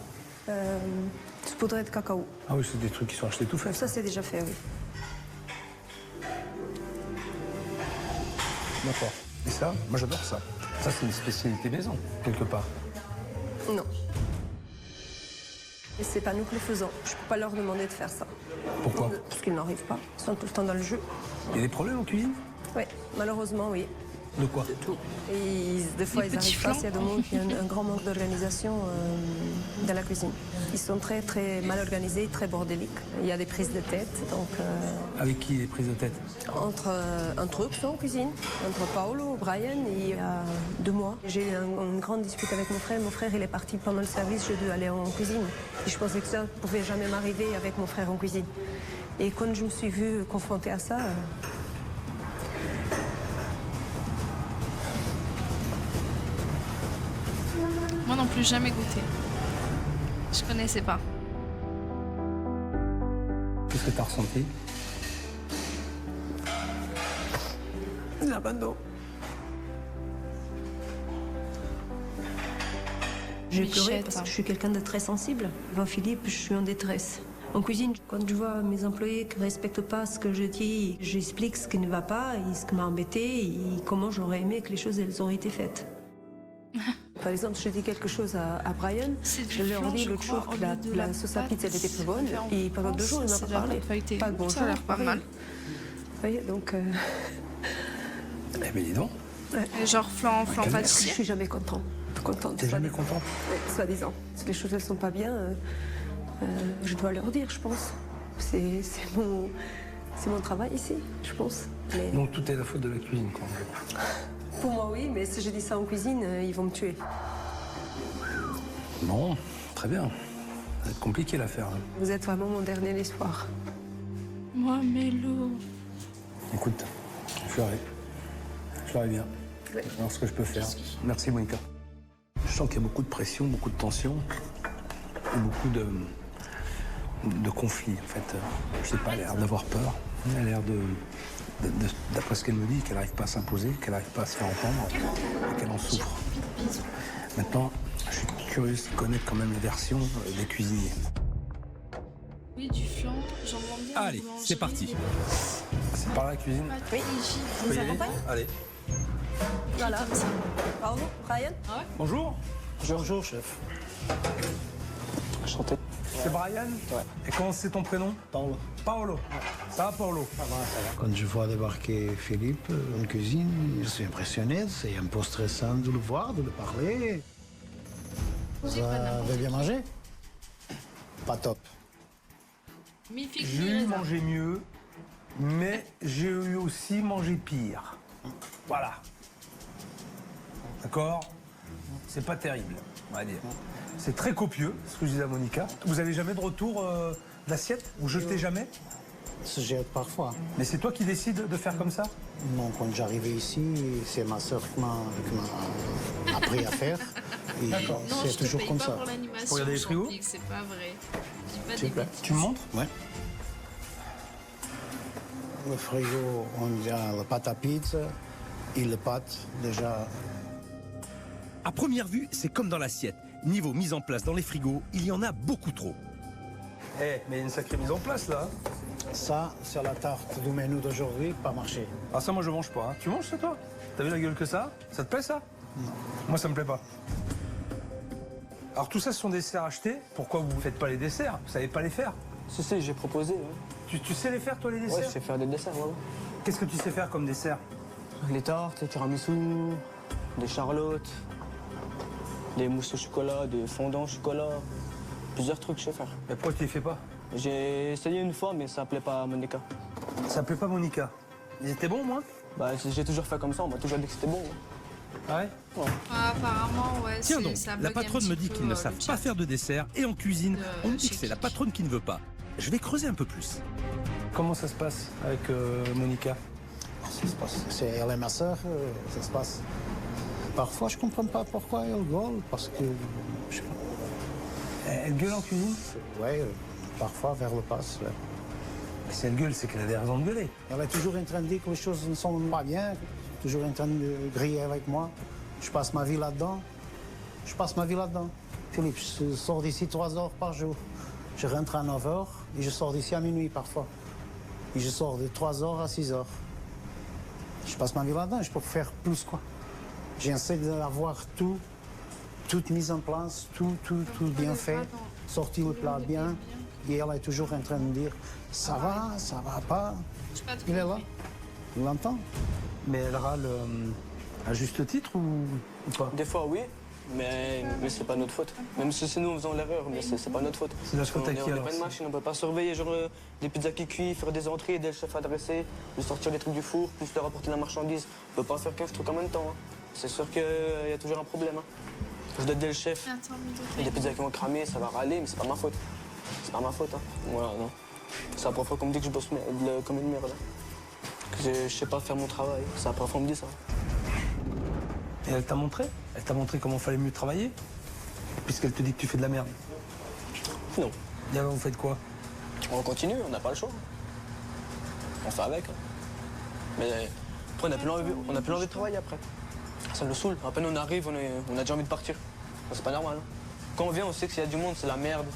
saupoudrée de cacao. Ah oui, c'est des trucs qui sont achetés tout faits. Ça, c'est déjà fait, oui. D'accord. Et ça? Moi, j'adore ça. Ça, c'est une spécialité maison, quelque part. Non. Et c'est pas nous qui le faisons. Je peux pas leur demander de faire ça. Pourquoi? Parce qu'ils n'arrivent pas. Ils sont tout le temps dans le jeu. Il y a des problèmes en cuisine? Oui, malheureusement, oui. De quoi? Tout. Et des fois, ils petits n'arrivent pas. flancs. Il y a des moments qu'il y a un grand manque d'organisation dans la cuisine. Ils sont très, très mal organisés, très bordéliques. Il y a des prises de tête. Donc, Avec qui les prises de tête? entre eux, en cuisine, entre Paolo, Brian et 2 mois. J'ai eu une grande dispute avec mon frère. Mon frère, il est parti pendant le service, je devais aller en cuisine. Et je pensais que ça ne pouvait jamais m'arriver avec mon frère en cuisine. Et quand je me suis vue confrontée à ça, Moi non plus, jamais goûté. Je connaissais pas. Qu'est-ce que t'as ressenti? l'abandon. J'ai pleuré parce que je suis quelqu'un de très sensible. Devant Philippe, je suis en détresse. En cuisine, quand je vois mes employés qui ne respectent pas ce que je dis, j'explique ce qui ne va pas, et ce qui m'a embêté, et comment j'aurais aimé que les choses elles auraient été faites. Par exemple, je dis quelque chose à Brian, je leur dis l'autre jour que la sauce à pizza elle était plus bonne, et pendant 2 jours, il m'a pas parlé. Pas de bonjour. Ça a l'air pas mal. Vous voyez, donc... Eh bien, dis donc. Genre flan Je pâtissier. suis jamais contente. T'es jamais contente? Soi-disant. Si les choses elles sont pas bien, je dois leur dire, je pense. C'est mon travail ici, je pense. Mais Donc tout est la faute de la cuisine, quoi. pour moi, oui, mais si je dis ça en cuisine, ils vont me tuer. Bon, très bien. Ça va être compliqué l'affaire. Là. Vous êtes vraiment mon dernier espoir. Moi, Mélo. Écoute, je ferai bien. Je vais voir ce que je peux faire. Merci, Monica. Je sens qu'il y a beaucoup de pression, beaucoup de tension et beaucoup de conflits, en fait. Je sais pas, elle a l'air d'avoir peur. Elle a l'air d'après ce qu'elle me dit, qu'elle n'arrive pas à s'imposer, qu'elle n'arrive pas à se faire entendre et qu'elle en souffre. Maintenant, je suis curieux de connaître quand même les versions des cuisiniers. Oui, du flan, j'en demande bien. Allez, c'est parti. C'est par la cuisine. Oui, On peut y aller Allez. voilà. Pardon, Brian? Bonjour. Bonjour, chef. Enchanté. C'est Brian? Ouais. Et comment c'est ton prénom? Paolo. Paolo. Ça va, Paolo? Quand je vois débarquer Philippe en cuisine, je suis impressionné. C'est un peu stressant de le voir, de le parler. Vous avez bien mangé? Pas top. J'ai eu mangé mieux, mais j'ai eu aussi mangé pire. Voilà. D'accord? C'est pas terrible, on va dire. C'est très copieux, ce que je disais à Monica. Vous avez jamais de retour d'assiette? Vous jetez jamais? Se jette parfois. Mais c'est toi qui décides de faire comme ça? Non, quand j'arrivais ici, c'est ma soeur qui m'a appris à faire. Et D'accord. Non, c'est je te toujours paye comme pas ça. pour l'animation. Regardez les frigos. Jean-Pierre, c'est pas vrai. Dis pas S'il des te plaît. bêtises. Tu me montres? Ouais. Le frigo, on a la pâte à pizza et les pâtes déjà. À première vue, c'est comme dans l'assiette. Niveau mise en place dans les frigos, il y en a beaucoup trop. Eh, mais il y a une sacrée mise en place, là. Ça, c'est la tarte du menu d'aujourd'hui, pas marché. Ah, ça, moi, je mange pas. Hein. Tu manges, ça, toi? T'as vu la gueule que ça? Ça te plaît, ça? Non. Moi, ça me plaît pas. Alors, tout ça, ce sont des desserts achetés. Pourquoi vous ne faites pas les desserts? Vous savez pas les faire? Si, j'ai proposé. Ouais. Tu sais les faire, toi, les desserts? Ouais, je sais faire des desserts, ouais. Qu'est-ce que tu sais faire comme dessert? Les tartes, les tiramisu, des charlottes, des mousses au chocolat, des fondants au chocolat. Plusieurs trucs je sais faire. Mais pourquoi tu les fais pas? J'ai essayé une fois, mais ça plaît pas à Monica. Ça plaît pas Monica. Ils étaient bons, moi? Bah, j'ai toujours fait comme ça, on m'a toujours dit que c'était bon. Ah ouais? Ah, apparemment, ouais. Tiens c'est- donc, ça la bug un patronne petit me dit peu, qu'ils ne le savent chat. pas faire de dessert et en cuisine, on me dit chez que c'est la Kik. patronne qui ne veut pas. Je vais creuser un peu plus. Comment ça se passe avec Monica? Ça se passe. C'est elle et ma soeur, ça se passe. Parfois, je comprends pas pourquoi elle gueule, parce que. Je sais pas. Elle gueule en cuisine? Ouais, parfois vers le passe. Ouais. Mais si elle gueule, c'est qu'elle a des raisons de gueuler. Elle est toujours en train de dire que les choses ne sont pas bien, toujours en train de griller avec moi. Je passe ma vie là-dedans. Philippe, je sors d'ici 3 heures par jour. Je rentre à 9 heures et je sors d'ici à minuit parfois. Et je sors de 3 heures à 6 heures. Je passe ma vie là-dedans, je peux faire plus quoi. J'essaie d'avoir toute mise en place, tout bien fait, sortir le plat bien. Et elle est toujours en train de dire, ça va pas. J'ai pas trop Il est là, compris. il l'entend. Mais elle râle À juste titre ou pas? Des fois, oui, mais c'est pas notre faute. Même si c'est nous, faisons l'erreur, mais c'est pas notre faute. C'est la faute à qui On n'est alors? pas une machine, on peut pas surveiller genre, des pizzas qui cuisent, faire des entrées, aider le chef à dresser, lui sortir les trucs du four, plus leur apporter la marchandise. On peut pas faire 15 trucs en même temps. Hein. C'est sûr qu'il y a toujours un problème. Hein. Je dois aider le chef. Attends, Il y a des pizzas qui vont cramer, ça va râler, mais c'est pas ma faute. C'est pas ma faute. Hein. Voilà, non. C'est la première fois qu'on me dit que je bosse comme une merde. Que je sais pas faire mon travail. C'est la première fois qu'on me dit ça. Et elle t'a montré? Elle t'a montré comment fallait mieux travailler? Puisqu'elle te dit que tu fais de la merde. Non. Et alors, vous faites quoi? On continue, on n'a pas le choix. On fait avec. Hein. Mais après, on n'a plus envie de travailler après. Ça nous saoule. À peine on arrive, on a déjà envie de partir. C'est pas normal. Hein. Quand on vient, on sait que s'il y a du monde, c'est la merde.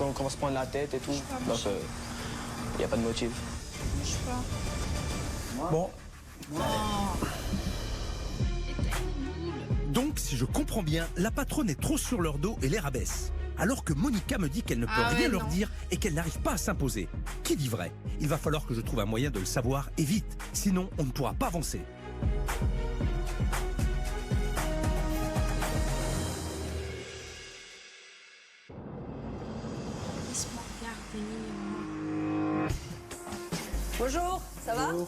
On commence à se prendre la tête et tout. Donc, il n'y a pas de motif. Je sais pas. Bon. Donc, si je comprends bien, la patronne est trop sur leur dos et les rabaisse. Alors que Monica me dit qu'elle ne peut Ah rien ouais, leur non. dire et qu'elle n'arrive pas à s'imposer. Qui dit vrai? Il va falloir que je trouve un moyen de le savoir et vite. Sinon, on ne pourra pas avancer. Laisse-moi regarder. Bonjour, ça va? Bonjour.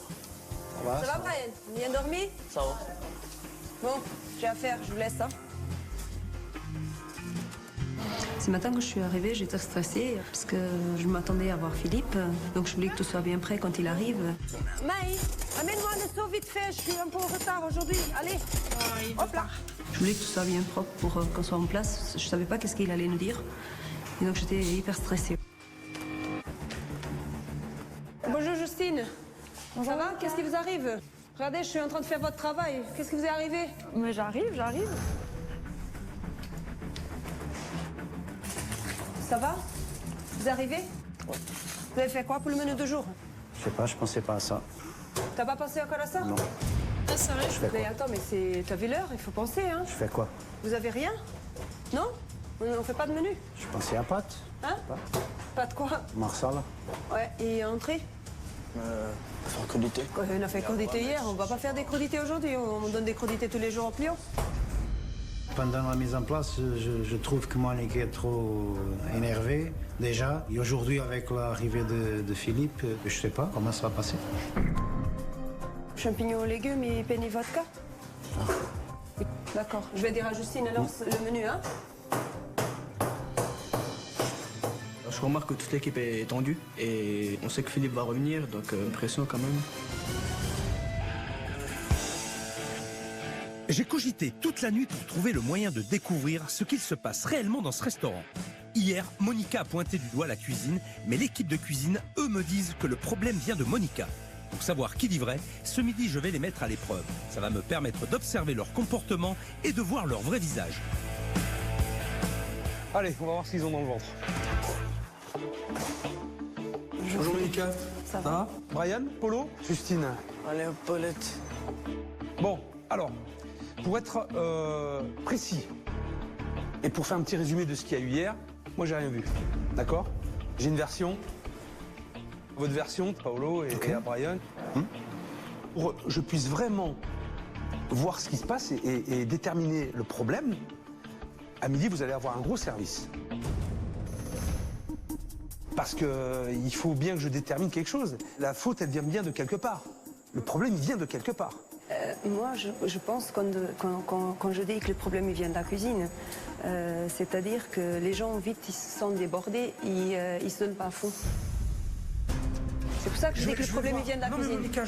Ça va? Ça va, Brian? Bien dormi? Ça va. Bon, j'ai affaire, je vous laisse. Hein. Ce matin, quand je suis arrivée, j'étais stressée parce que je m'attendais à voir Philippe. Donc, je voulais que tout soit bien prêt quand il arrive. Maï, amène-moi un seau vite fait, je suis un peu en retard aujourd'hui. Allez, hop là. Je voulais que tout soit bien propre pour qu'on soit en place. Je savais pas qu'est-ce qu'il allait nous dire. Et donc, j'étais hyper stressée. Bonjour Justine. Ça va? Qu'est-ce qui vous arrive? Regardez, je suis en train de faire votre travail. Qu'est-ce qui vous est arrivé? Mais j'arrive. Ça va? Vous arrivez? Vous avez fait quoi pour le menu de jour? Je sais pas, je pensais pas à ça. T'as pas pensé encore à ça? Non. Ah, ça va? Je fais Mais quoi? attends, mais c'est... T'as vu l'heure? Il faut penser, hein? Je fais quoi? Vous avez rien? Non? On fait pas de menu? Je pensais à pâtes. Hein? Pas de quoi? Marsala. Ouais, et entrée? Faire crudité. Ouais, on a fait crudités hier, on va pas faire des crudités aujourd'hui. On donne des crudités tous les jours aux clients. Pendant la mise en place, je trouve que Monica est trop énervée déjà. Et aujourd'hui, avec l'arrivée de Philippe, je sais pas comment ça va passer. Champignons, légumes et penny vodka? D'accord. Je vais dire à Justine alors le menu, hein? Je remarque que toute l'équipe est tendue et on sait que Philippe va revenir, donc pression quand même. J'ai cogité toute la nuit pour trouver le moyen de découvrir ce qu'il se passe réellement dans ce restaurant. Hier, Monica a pointé du doigt la cuisine, mais l'équipe de cuisine, eux, me disent que le problème vient de Monica. Pour savoir qui dit vrai, ce midi, je vais les mettre à l'épreuve. Ça va me permettre d'observer leur comportement et de voir leur vrai visage. Allez, on va voir ce qu'ils ont dans le ventre. Bonjour Monica. Ça va? Brian, Polo, Justine. Allez, Paulette. Bon, alors, pour être précis et pour faire un petit résumé de ce qu'il y a eu hier, moi j'ai rien vu. D'accord? J'ai une version, votre version, Paolo et à Brian. Pour que je puisse vraiment voir ce qui se passe et déterminer le problème, à midi vous allez avoir un gros service. Parce qu'il faut bien que je détermine quelque chose. La faute, elle vient bien de quelque part. Le problème, il vient de quelque part. Moi, je pense quand je dis que le problème il vient de la cuisine, c'est-à-dire que les gens, vite, ils se sentent débordés, ils se donnent pas à fond. C'est pour ça que je dis que le problème il vient de la cuisine. Monica,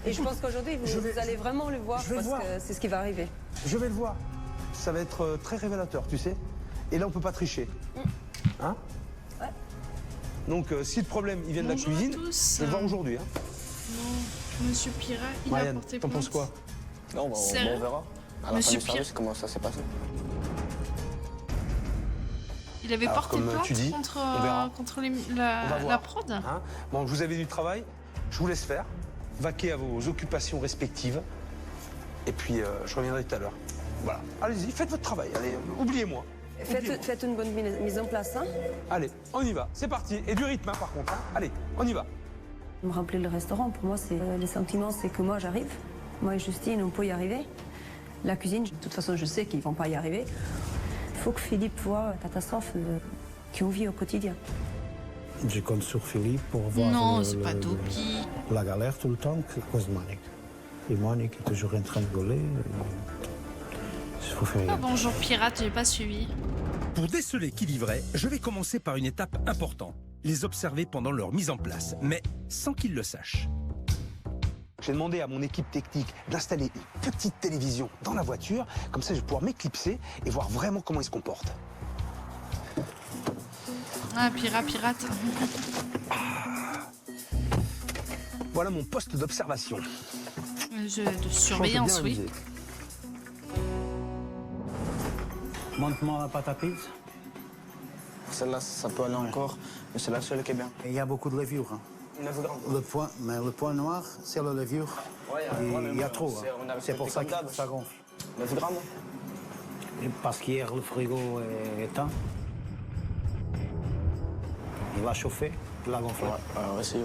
Et je pense qu'aujourd'hui, vous allez vraiment le voir parce que c'est ce qui va arriver. Je vais le voir. Ça va être très révélateur, tu sais. Et là, on peut pas tricher. Hein? Ouais. Donc, si le problème, il vient de la Bonjour à cuisine, tous. je vais le voir aujourd'hui. Hein. Non, Monsieur Pira, il a Marianne, porté t'en penses plainte. quoi? Non, Sérieux? on verra. À la Monsieur fin du service, Pierre. comment ça s'est passé. Il avait Alors, porté comme plainte tu dis, contre, on verra. contre On va la voir. prod. Hein? Bon, vous avez du travail, je vous laisse faire. Vaquez à vos occupations respectives. Et puis, je reviendrai tout à l'heure. Voilà. Allez-y, faites votre travail. Allez, oubliez-moi. Faites une bonne mise en place, hein. Allez, on y va. C'est parti. Et du rythme, hein, par contre. Hein. Allez, on y va. Me rappeler le restaurant, pour moi, c'est les sentiments, c'est que moi, j'arrive. Moi et Justine, on peut y arriver. La cuisine, de toute façon, je sais qu'ils ne vont pas y arriver. Il faut que Philippe voit la catastrophe qu'on vit au quotidien. Je compte sur Philippe pour voir Non, c'est pas Topi. la galère tout le temps à cause de Monique. Et Monique est toujours en train de gueuler. Il faut faire Ah, rien. bonjour pirate, j'ai pas suivi. Pour déceler qui livrait, je vais commencer par une étape importante. Les observer pendant leur mise en place, mais sans qu'ils le sachent. J'ai demandé à mon équipe technique d'installer une petite télévision dans la voiture, comme ça je vais pouvoir m'éclipser et voir vraiment comment ils se comportent. Ah, pirate. Voilà mon poste d'observation. Jeu de surveillance, oui. Montre-moi la pâte à pizza. Celle-là, ça peut aller encore, mais c'est la seule qui est bien. Il y a beaucoup de levure. Hein. 9 grammes. Le point noir, c'est la levure. Ouais, Il y a trop. c'est- on a C'est pour ça comme que d'hab. ça gonfle. 9 grammes. Et parce qu'hier, le frigo est éteint. Il va chauffer, il va gonfler. Ouais, si, ouais.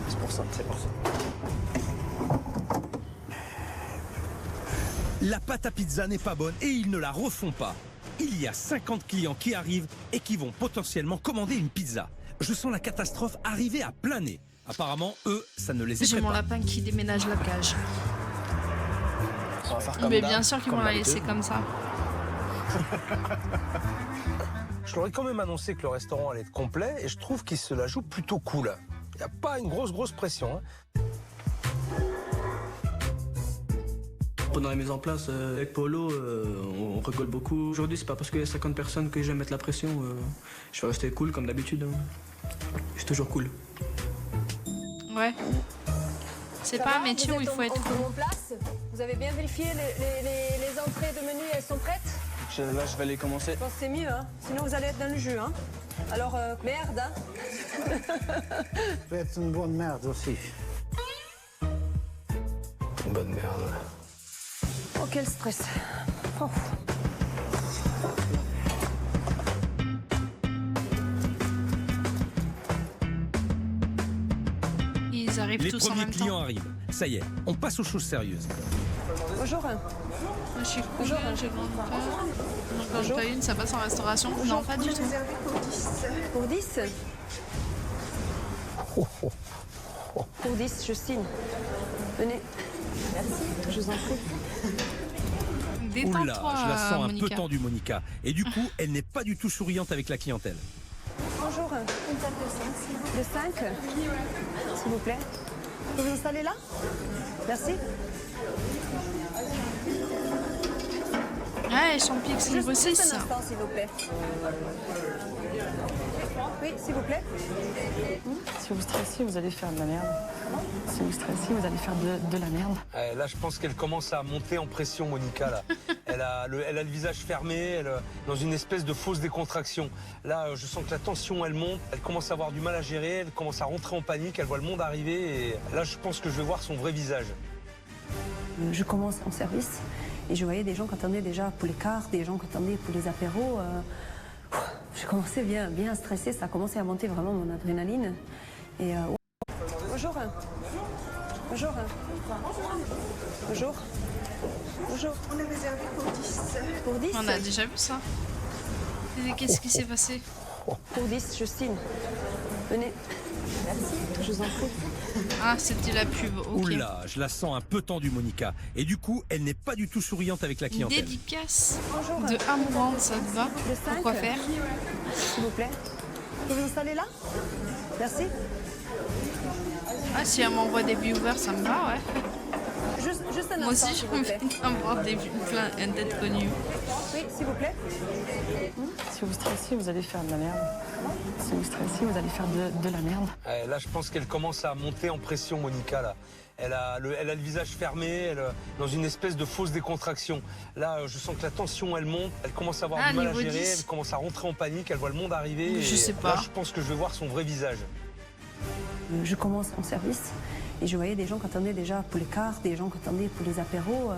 C'est pour ça. La pâte à pizza n'est pas bonne et ils ne la refont pas. Il y a 50 clients qui arrivent et qui vont potentiellement commander une pizza. Je sens la catastrophe arriver à plein nez. Apparemment, eux, ça ne les J'ai effraie mon pas. lapin qui déménage la cage. On va faire comme Mais d'hab, bien sûr qu'ils vont la d'habitude. laisser comme ça. Je leur ai quand même annoncé que le restaurant allait être complet et je trouve qu'ils se la jouent plutôt cool. Il n'y a pas une grosse pression. Hein. Pendant la mise en place, avec Polo, on rigole beaucoup. Aujourd'hui, c'est pas parce qu'il y a 50 personnes que je vais mettre la pression. Je vais rester cool comme d'habitude. Hein. Je suis toujours cool. Ouais. C'est pas un métier où il faut être en cool. place. Vous avez bien vérifié les entrées de menu, elles sont prêtes? Là, je vais les commencer. Je pense que c'est mieux, hein. Sinon vous allez être dans le jus. Hein. Alors, merde. Hein. Faites une bonne merde aussi. Bonne merde. Oh, quel stress. Oh. Ils arrivent Les tous en premiers même clients temps. arrivent. Ça y est, on passe aux choses sérieuses. Bonjour. Moi, je suis cool, Bonjour. je grande pas. Non, quand Bonjour. pas une, ça passe en restauration. Non, pas du tout. Pour 10 Pour 10, je signe. Venez. Merci, je vous en prie. Oula, Détends-toi, je la sens un peu Monica. tendue, Monica. Et du coup, elle n'est pas du tout souriante avec la clientèle. Bonjour. Une table de 5. De 5 s'il vous plaît. Vous vous installez là? Merci. Ouais, Champix, niveau Juste 6. un instant, s'il vous plaît. Oui, s'il vous plaît. Si vous stressez, vous allez faire de la merde. Si vous stressez, vous allez faire de la merde. Là, je pense qu'elle commence à monter en pression, Monica. Là. Elle a le visage fermé, dans une espèce de fausse décontraction. Là, je sens que la tension, elle monte. Elle commence à avoir du mal à gérer. Elle commence à rentrer en panique. Elle voit le monde arriver. Et là, je pense que je vais voir son vrai visage. Je commence en service et je voyais des gens qui attendaient déjà pour les cartes, des gens qui attendaient pour les apéros. Je commençais bien stressée, ça a commencé à monter vraiment mon adrénaline. Et Bonjour. Bonjour. Bonjour. Bonjour. On est réservé pour 10. Pour 10 On a déjà vu ça. Et qu'est-ce qui s'est passé? pour 10, je signe. Venez. Merci, je vous en prie. Ah, c'était la pub, ok. Oula, je la sens un peu tendue, Monica. Et du coup, elle n'est pas du tout souriante avec la Une clientèle. dédicace Bonjour. de Amourante, ça te va? De 5. Pourquoi faire? S'il vous plaît. Vous vous installez là? Merci. Ah, si elle m'envoie des viewers, ça me va, ouais. Juste un Moi instant, aussi, s'il je vous me plaît. fais avoir des plein d'être connus. Oui, s'il vous plaît. Si vous stressez, vous allez faire de la merde. Si vous stressez, vous allez faire de la merde. Là, je pense qu'elle commence à monter en pression, Monica. Là. Elle a le visage fermé, dans une espèce de fausse décontraction. Là, je sens que la tension, elle monte. Elle commence à avoir Ah, du mal à niveau gérer. 10. Elle commence à rentrer en panique. Elle voit le monde arriver. Je et sais pas. Là, je pense que je vais voir son vrai visage. Je commence en service et je voyais des gens qui attendaient déjà pour les cartes, des gens qui attendaient pour les apéros.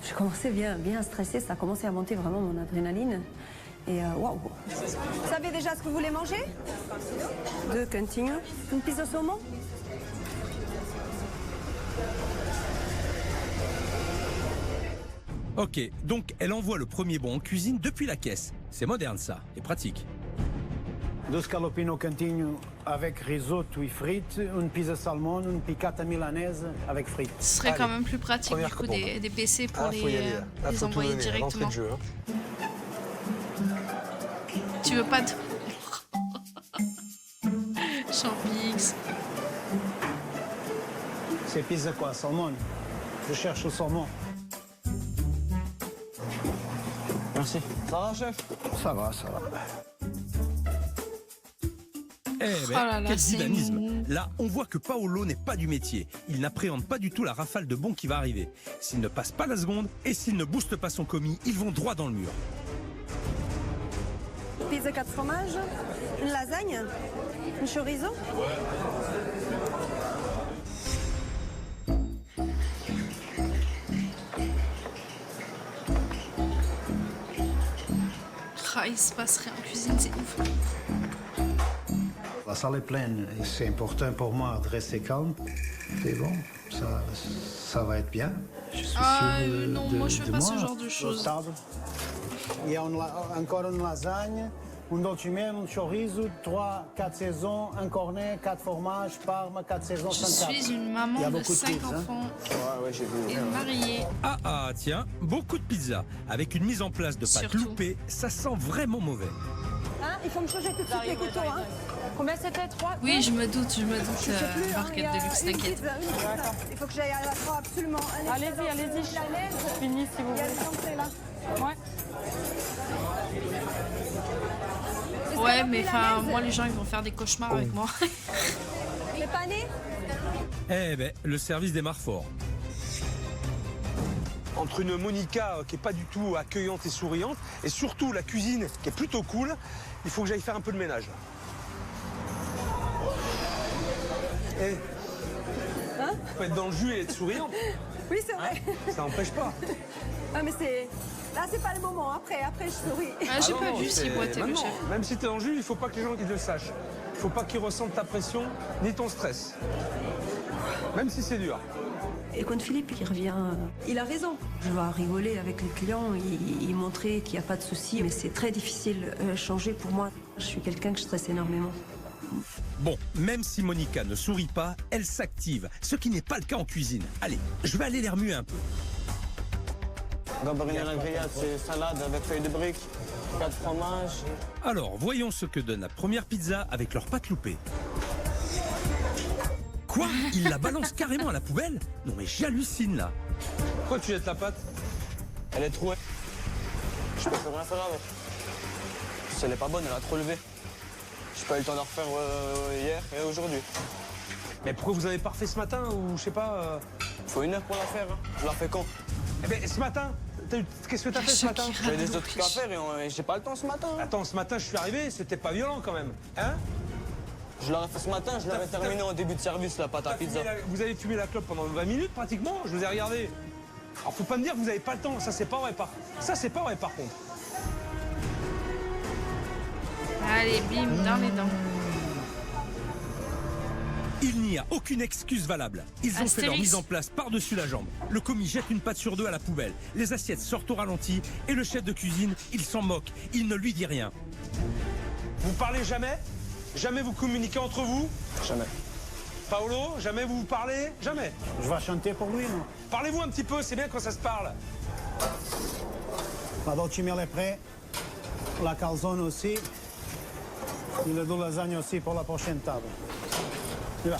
Je commençais bien stressée, ça a commencé à monter vraiment mon adrénaline. Et waouh! Vous savez déjà ce que vous voulez manger? 2 continue. Une pizza au saumon? Ok, donc elle envoie le premier bon en cuisine depuis la caisse. C'est moderne ça, et pratique. 2 scaloppino continu avec risotto et frites, une pizza salmon, une piccata milanaise avec frites. Ce serait quand même plus pratique Première du coup commande. des PC pour Faut y aller, là. Là, les faut tout envoyer donner, l'entrée directement. de jeu, hein. Tu veux pas de... Champix. C'est pizza quoi, salmon? Je cherche le saumon. Merci. Ça va, chef? Ça va, ça va. Eh ben, Oh là là, quel c'est dynamisme. mou. Là, on voit que Paolo n'est pas du métier. Il n'appréhende pas du tout la rafale de bons qui va arriver. S'il ne passe pas la seconde et s'il ne booste pas son commis, ils vont droit dans le mur. Pizza 4 fromages, une lasagne, une chorizo. Ah, il se passe rien en cuisine, c'est ouf. La salle est pleine et c'est important pour moi de rester calme. C'est bon, ça va être bien. Je suis Ah sûr de, non, de- moi je fais de pas moi. ce genre de choses. Table. Il y a encore une lasagne, un dolce miel, un chorizo, 3, 4 saisons, un cornet, 4 fromages, parme, 4 saisons, Je 5 suis une Il y maman a de beaucoup de 5 pizzas, hein. enfants Ouais, j'ai vu. et mariée. Ah tiens, beaucoup de pizza. Avec une mise en place de pâtes Surtout. loupées, ça sent vraiment mauvais. Hein, il faut me changer tout de suite les couteaux. Hein. Combien c'était? 3? Oui, je me doute, Je sais plus, hein, il y Marquette a de luxe, une t'inquiète. pizza, une pizza. Il faut que j'aille à la 3 absolument. Allez-y, allez-y. La neige, Finis si vous il y a voulez. les entrées là. Ouais. Ouais, mais enfin, Milanaise. moi les gens ils vont faire des cauchemars avec moi. Les panés. Eh ben, le service démarre fort. Entre une Monica qui est pas du tout accueillante et souriante, et surtout la cuisine qui est plutôt cool, il faut que j'aille faire un peu de ménage. Eh, faut être dans le jus et être souriante, Oui, c'est vrai. ça n'empêche pas. Ah, mais c'est. Là, c'est pas le moment. Après, je souris. Ah, j'ai Ah pas non, vu c'est s'il boitait le maintenant. chef. Même si tu es dans le jus, il faut pas que les gens ils le sachent. Il faut pas qu'ils ressentent ta pression ni ton stress. Même si c'est dur. Et quand Philippe il revient, il a raison. Je dois rigoler avec les clients, il montrer qu'il n'y a pas de souci, mais c'est très difficile de changer pour moi. Je suis quelqu'un que je stresse énormément. Bon, même si Monica ne sourit pas, elle s'active, ce qui n'est pas le cas en cuisine. Allez, je vais aller les remuer un peu. Gambarine à la grillade, c'est salade avec feuilles de briques, 4 fromages. Alors, voyons ce que donne la première pizza avec leurs pâtes loupées. Quoi? Il la balance carrément à la poubelle? Non mais j'hallucine là. Pourquoi tu jettes la pâte? Elle est trouée. Je peux plus rien faire avec. Si elle est pas bonne, elle a trop levé. J'ai pas eu le temps de la refaire hier et aujourd'hui. Mais pourquoi vous avez pas refait ce matin ou je sais pas Faut 1 heure pour la faire. Hein. Je la fais quand? Eh ben ce matin, qu'est-ce que t'as fait ce matin? J'ai des autres trucs à faire et j'ai pas le temps ce matin. Hein. Attends, ce matin je suis arrivé, c'était pas violent quand même. Hein? Je l'aurais fait ce matin, je l'avais terminé en début de service, la pâte à pizza. Vous avez fumé la clope pendant 20 minutes pratiquement, je vous ai regardé. Alors faut pas me dire que vous avez pas le temps, ça c'est pas vrai par contre. Allez, bim, dans les dents. Il n'y a aucune excuse valable. Ils ont fait Astérix. leur mise en place par-dessus la jambe. Le commis jette une pâte sur 2 à la poubelle. Les assiettes sortent au ralenti et le chef de cuisine, il s'en moque. Il ne lui dit rien. Vous parlez jamais? Jamais vous communiquez entre vous? Jamais. Paolo, jamais vous vous parlez? Jamais. Je vais chanter pour lui, non? Parlez-vous un petit peu, c'est bien quand ça se parle. La dolce miel est prêt. La calzone aussi. Et le dos lasagne aussi pour la prochaine table. Tu vas.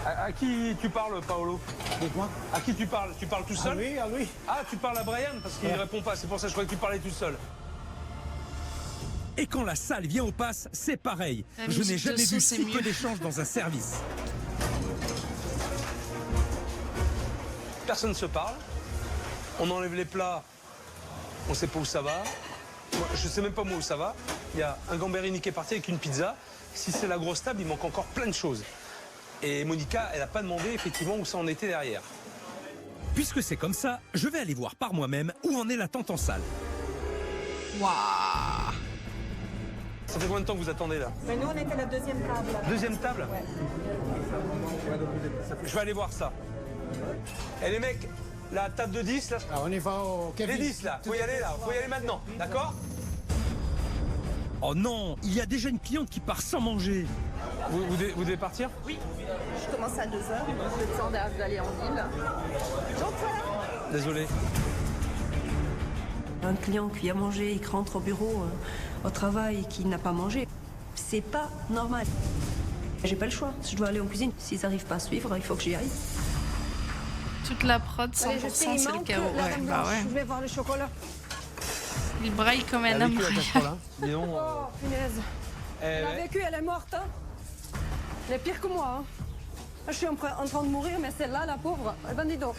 À qui tu parles, Paolo? Dites-moi. À qui tu parles? Tu parles tout seul? À lui. Ah, tu parles à Brian parce qu'il Ouais. répond pas, c'est pour ça que je croyais que tu parlais tout seul. Et quand la salle vient au pass, c'est pareil. La Je n'ai musique de jamais vu sauce, c'est si peu mieux. d'échanges dans un service. Personne ne se parle. On enlève les plats, on sait pas où ça va. Moi, je sais même pas moi où ça va. Il y a un Gamberini qui est parti avec une pizza. Si c'est la grosse table, il manque encore plein de choses. Et Monica, elle n'a pas demandé effectivement où ça en était derrière. Puisque c'est comme ça, je vais aller voir par moi-même où en est l'attente en salle. Waouh. Ça fait combien de temps que vous attendez là? Mais nous, on était la deuxième table. Deuxième table? Je vais aller voir ça. Et les mecs, la table de 10, là. Ah, on y va au Les Kevin. 10, là. Faut y aller, là. Faut y aller maintenant. D'accord? Oh non, il y a déjà une cliente qui part sans manger. Vous devez partir? Je commence à 2h. Le temps d'aller en ville. Donc voilà. Désolé. Un client qui a mangé et qui rentre au bureau, au travail et qui n'a pas mangé, c'est pas normal. J'ai pas le choix. Je dois aller en cuisine. S'ils n'arrivent pas à suivre, il faut que j'y aille. Toute la prod, 100%, Allez, je sais, il c'est le manque chaos. la Ouais, dame bah blanche. ouais. Je vais voir le chocolat. Il braille comme un Elle a homme. vécu la casserole, hein. Dis donc. Oh, punaise. Elle a vécu, elle est morte. Hein. Elle est pire que moi. Hein. Je suis en train de mourir, mais celle-là, la pauvre, eh ben dis donc.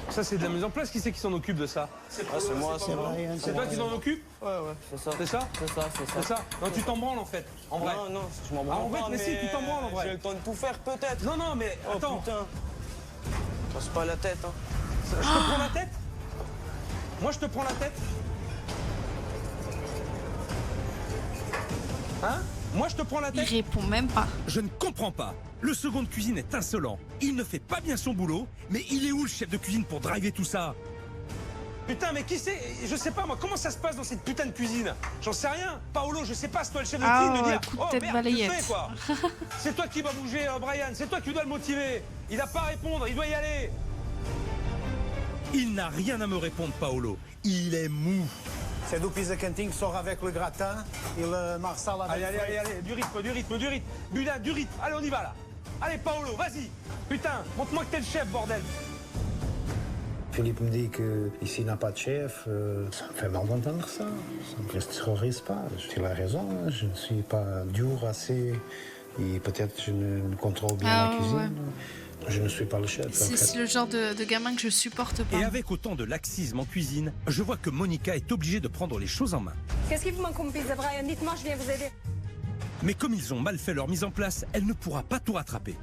Ça, c'est de la mise en place. Qui c'est qui s'en occupe de ça? Ah, c'est moi, c'est moi. C'est toi qui t'en occupe? Ouais, c'est ça. C'est ça? C'est ça, c'est ça. C'est ça? Non, tu t'en branles en fait. En vrai. Non, je m'en Ah, branle en vrai, pas, mais si, tu t'en branles en vrai. J'ai le temps de tout faire, peut-être. Non, non, mais Oh attends. putain. Casse pas la tête, hein. Je te prends la tête? Moi, je te prends la tête? Hein? Moi, je te prends la Il tête? répond même pas. Je ne comprends pas. Le second de cuisine est insolent. Il ne fait pas bien son boulot, mais il est où le chef de cuisine pour driver tout ça? Putain, mais qui c'est? Je sais pas, moi, comment ça se passe dans cette putain de cuisine? J'en sais rien. Paolo, je sais pas, c'est toi le chef de Ah cuisine de ouais, dire coup de oh tête merde, balayette. tu fais quoi? C'est toi qui va bouger, Brian, c'est toi qui dois le motiver. Il a pas à répondre, il doit y aller. Il n'a rien à me répondre, Paolo. Il est mou. C'est du pizza canting qui sort avec le gratin et le marsala avec Allez, du rythme. Budin, du rythme. Allez, on y va là. Allez, Paolo, vas-y. Putain, montre-moi que t'es le chef, bordel. Philippe me dit qu'ici il n'a pas de chef. Ça me fait mal d'entendre ça. Ça ne me terrorise pas. Il a raison, hein. Je ne suis pas dur assez. Et peut-être je ne contrôle bien Ah la ouais, cuisine. ouais. Je ne suis pas le chef. en fait. C'est le genre de gamin que je supporte pas. Et avec autant de laxisme en cuisine, je vois que Monica est obligée de prendre les choses en main. Qu'est-ce qu'il vous manque comme pizza, Brian? Dites-moi, je viens vous aider. Mais comme ils ont mal fait leur mise en place, elle ne pourra pas tout rattraper.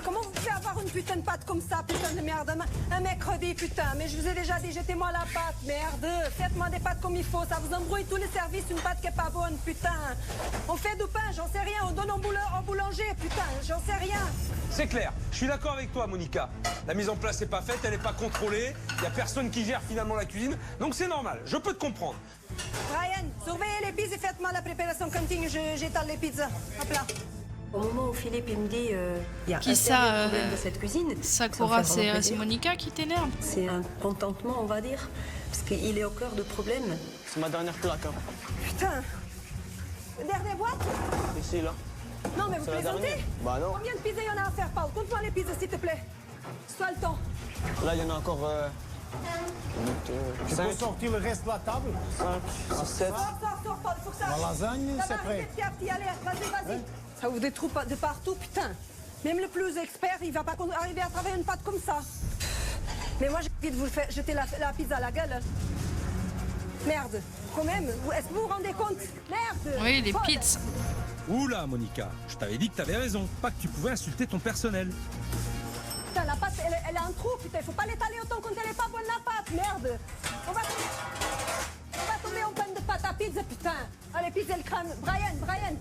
Comment vous pouvez avoir une putain de pâte comme ça, putain de merde? Un mercredi, putain. Mais je vous ai déjà dit, jetez-moi la pâte, merde. Faites-moi des pâtes comme il faut. Ça vous embrouille tous les services, une pâte qui est pas bonne, putain. On fait du pain, j'en sais rien. On donne au boulanger, putain. J'en sais rien. C'est clair, je suis d'accord avec toi, Monica. La mise en place n'est pas faite, elle n'est pas contrôlée. Il n'y a personne qui gère finalement la cuisine. Donc c'est normal, je peux te comprendre. Brian, surveillez les pizzas et faites-moi la préparation cantine. J'étale les pizzas. Hop là. Au moment où Philippe il me dit il y a Qui un ça, sérieux problème de cette cuisine, Sakura, ça me fait vraiment c'est plaisir. Monica qui t'énerve. C'est un contentement, on va dire, parce qu'il est au cœur de problème. C'est ma dernière plaque, hein. Putain. Dernière boîte? Ici, là. Non, mais vous C'est la plaisantez? dernière. Bah non. Combien de pizzas il y en a à faire, Paul? Compte-moi les pizzas, s'il te plaît. Soit le temps. Là, il y en a encore Tu 5, peux sortir le reste de la table. 5, 6, 7. Sors, Paul, faut que ça... La lasagne, Ça c'est va prêt. arriver petit à petit, allez, vas-y. Ça ouvre des trous de partout, putain. Même le plus expert, il va pas arriver à travailler une pâte comme ça. Mais moi, j'ai envie de vous faire jeter la pizza à la gueule. Merde, quand même, est-ce que vous vous rendez compte? Merde. Oui, les Paul. pizzas. Oula, Monica, je t'avais dit que t'avais raison, pas que tu pouvais insulter ton personnel. Putain, la pâte, elle a un trou, putain, il faut pas l'étaler autant quand elle est pas bonne, la pâte, merde. On va tomber en panne de pâte à pizza, putain. Allez, pizza, elle crame. Brian.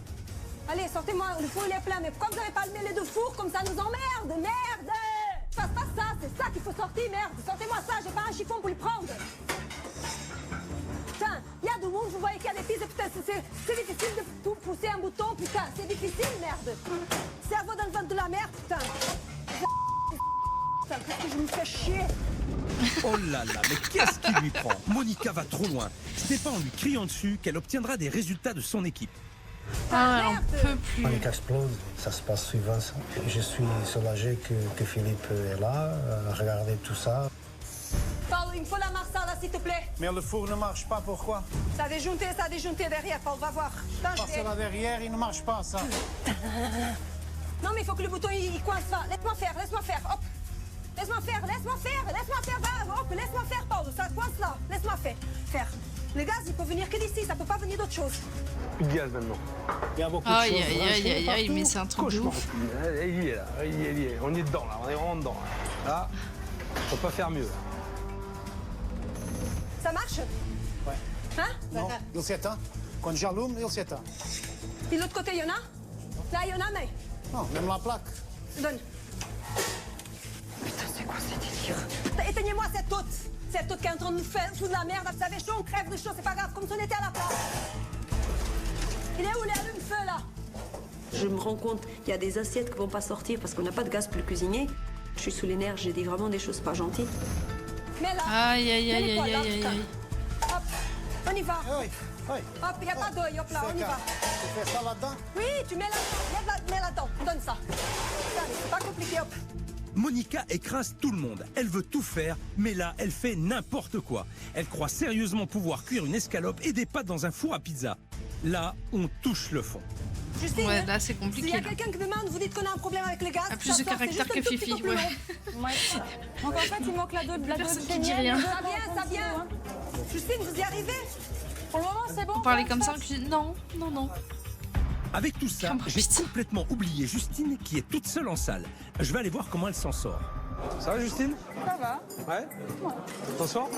Allez, sortez-moi, le four il est plein, mais pourquoi vous n'avez pas allumé les deux fours comme ça nous emmerde? Merde. Fasse pas ça, c'est ça qu'il faut sortir, merde. Sortez-moi ça, j'ai pas un chiffon pour le prendre. Putain, il y a du monde, vous voyez qu'il y a des pizzas, putain, c'est difficile de tout pousser un bouton, putain, c'est difficile, merde. Cerveau dans le ventre de la merde, putain. Putain, qu'est-ce que je me fais chier. Oh là là, mais qu'est-ce qui lui prend? Monica va trop loin. C'est pas en lui criant dessus qu'elle obtiendra des résultats de son équipe. Ah, on peut plus. Panique explose, ça se passe suivant ça. Je suis soulagé que Philippe est là, à regarder tout ça. Paul, il me faut la marsala, s'il te plaît. Mais le four ne marche pas, pourquoi? Ça a déjoncté derrière, Paul, va voir. Putain, Parce que là derrière, il ne marche pas, ça. Non, mais il faut que le bouton, il coince pas. Laisse-moi faire, hop. Laisse-moi faire, va, hop, laisse-moi faire, Paul. Ça coince là, laisse-moi faire. Le gaz, il peut venir que d'ici, ça peut pas venir d'autre chose. Plus de gaz maintenant. Il y a beaucoup de choses. Aïe, mais c'est un truc de Cauchemar. ouf. Il y est là, il y est. On est dedans là, on est vraiment dedans. Là, faut pas faire mieux. Ça marche? Ouais. Hein? Non, il s'éteint. Quand j'allume, il s'éteint. Et de l'autre côté, il y en a? Là, il y en a, mais... Non, même la plaque. Donne. Putain, c'est quoi ces délires? C'est toi qui est en train de nous faire sous de la merde. Vous avez chaud, on crève de chaud, c'est pas grave, comme si on était à la place. Il est où les allumes-feu là? Je me rends compte, il y a des assiettes qui vont pas sortir parce qu'on n'a pas de gaz pour le cuisiner. Je suis sous les nerfs, j'ai dit vraiment des choses pas gentilles. Mais là, Aïe, aïe, mets aïe, les aïe, poils, là, aïe, aïe, putain. aïe. Hop, on y va. Oui, oui. Hop, il n'y a pas d'œil, hop là, on y va. Tu fais ça là-dedans? Oui, tu mets là-dedans, mets là-dedans, donne ça. Allez, c'est pas compliqué, hop. Monica écrase tout le monde. Elle veut tout faire, mais là, elle fait n'importe quoi. Elle croit sérieusement pouvoir cuire une escalope et des pâtes dans un four à pizza. Là, on touche le fond. Justine, Ouais, là, c'est s'il compliqué. y a là. quelqu'un qui demande, vous dites qu'on a un problème avec les gaz. A plus de caractère que Fifi, ouais. Donc en fait, il manque la dose Personne qui dit rien. Ça vient. Justine, vous y arrivez? Pour le moment, c'est bon. On parlait comme ça en cuisine. Non, non, non. Avec tout ça, Comment j'ai putain. complètement oublié Justine qui est toute seule en salle. Je vais aller voir comment elle s'en sort. Ça va, Justine? Ça va. Ouais. T'en sors?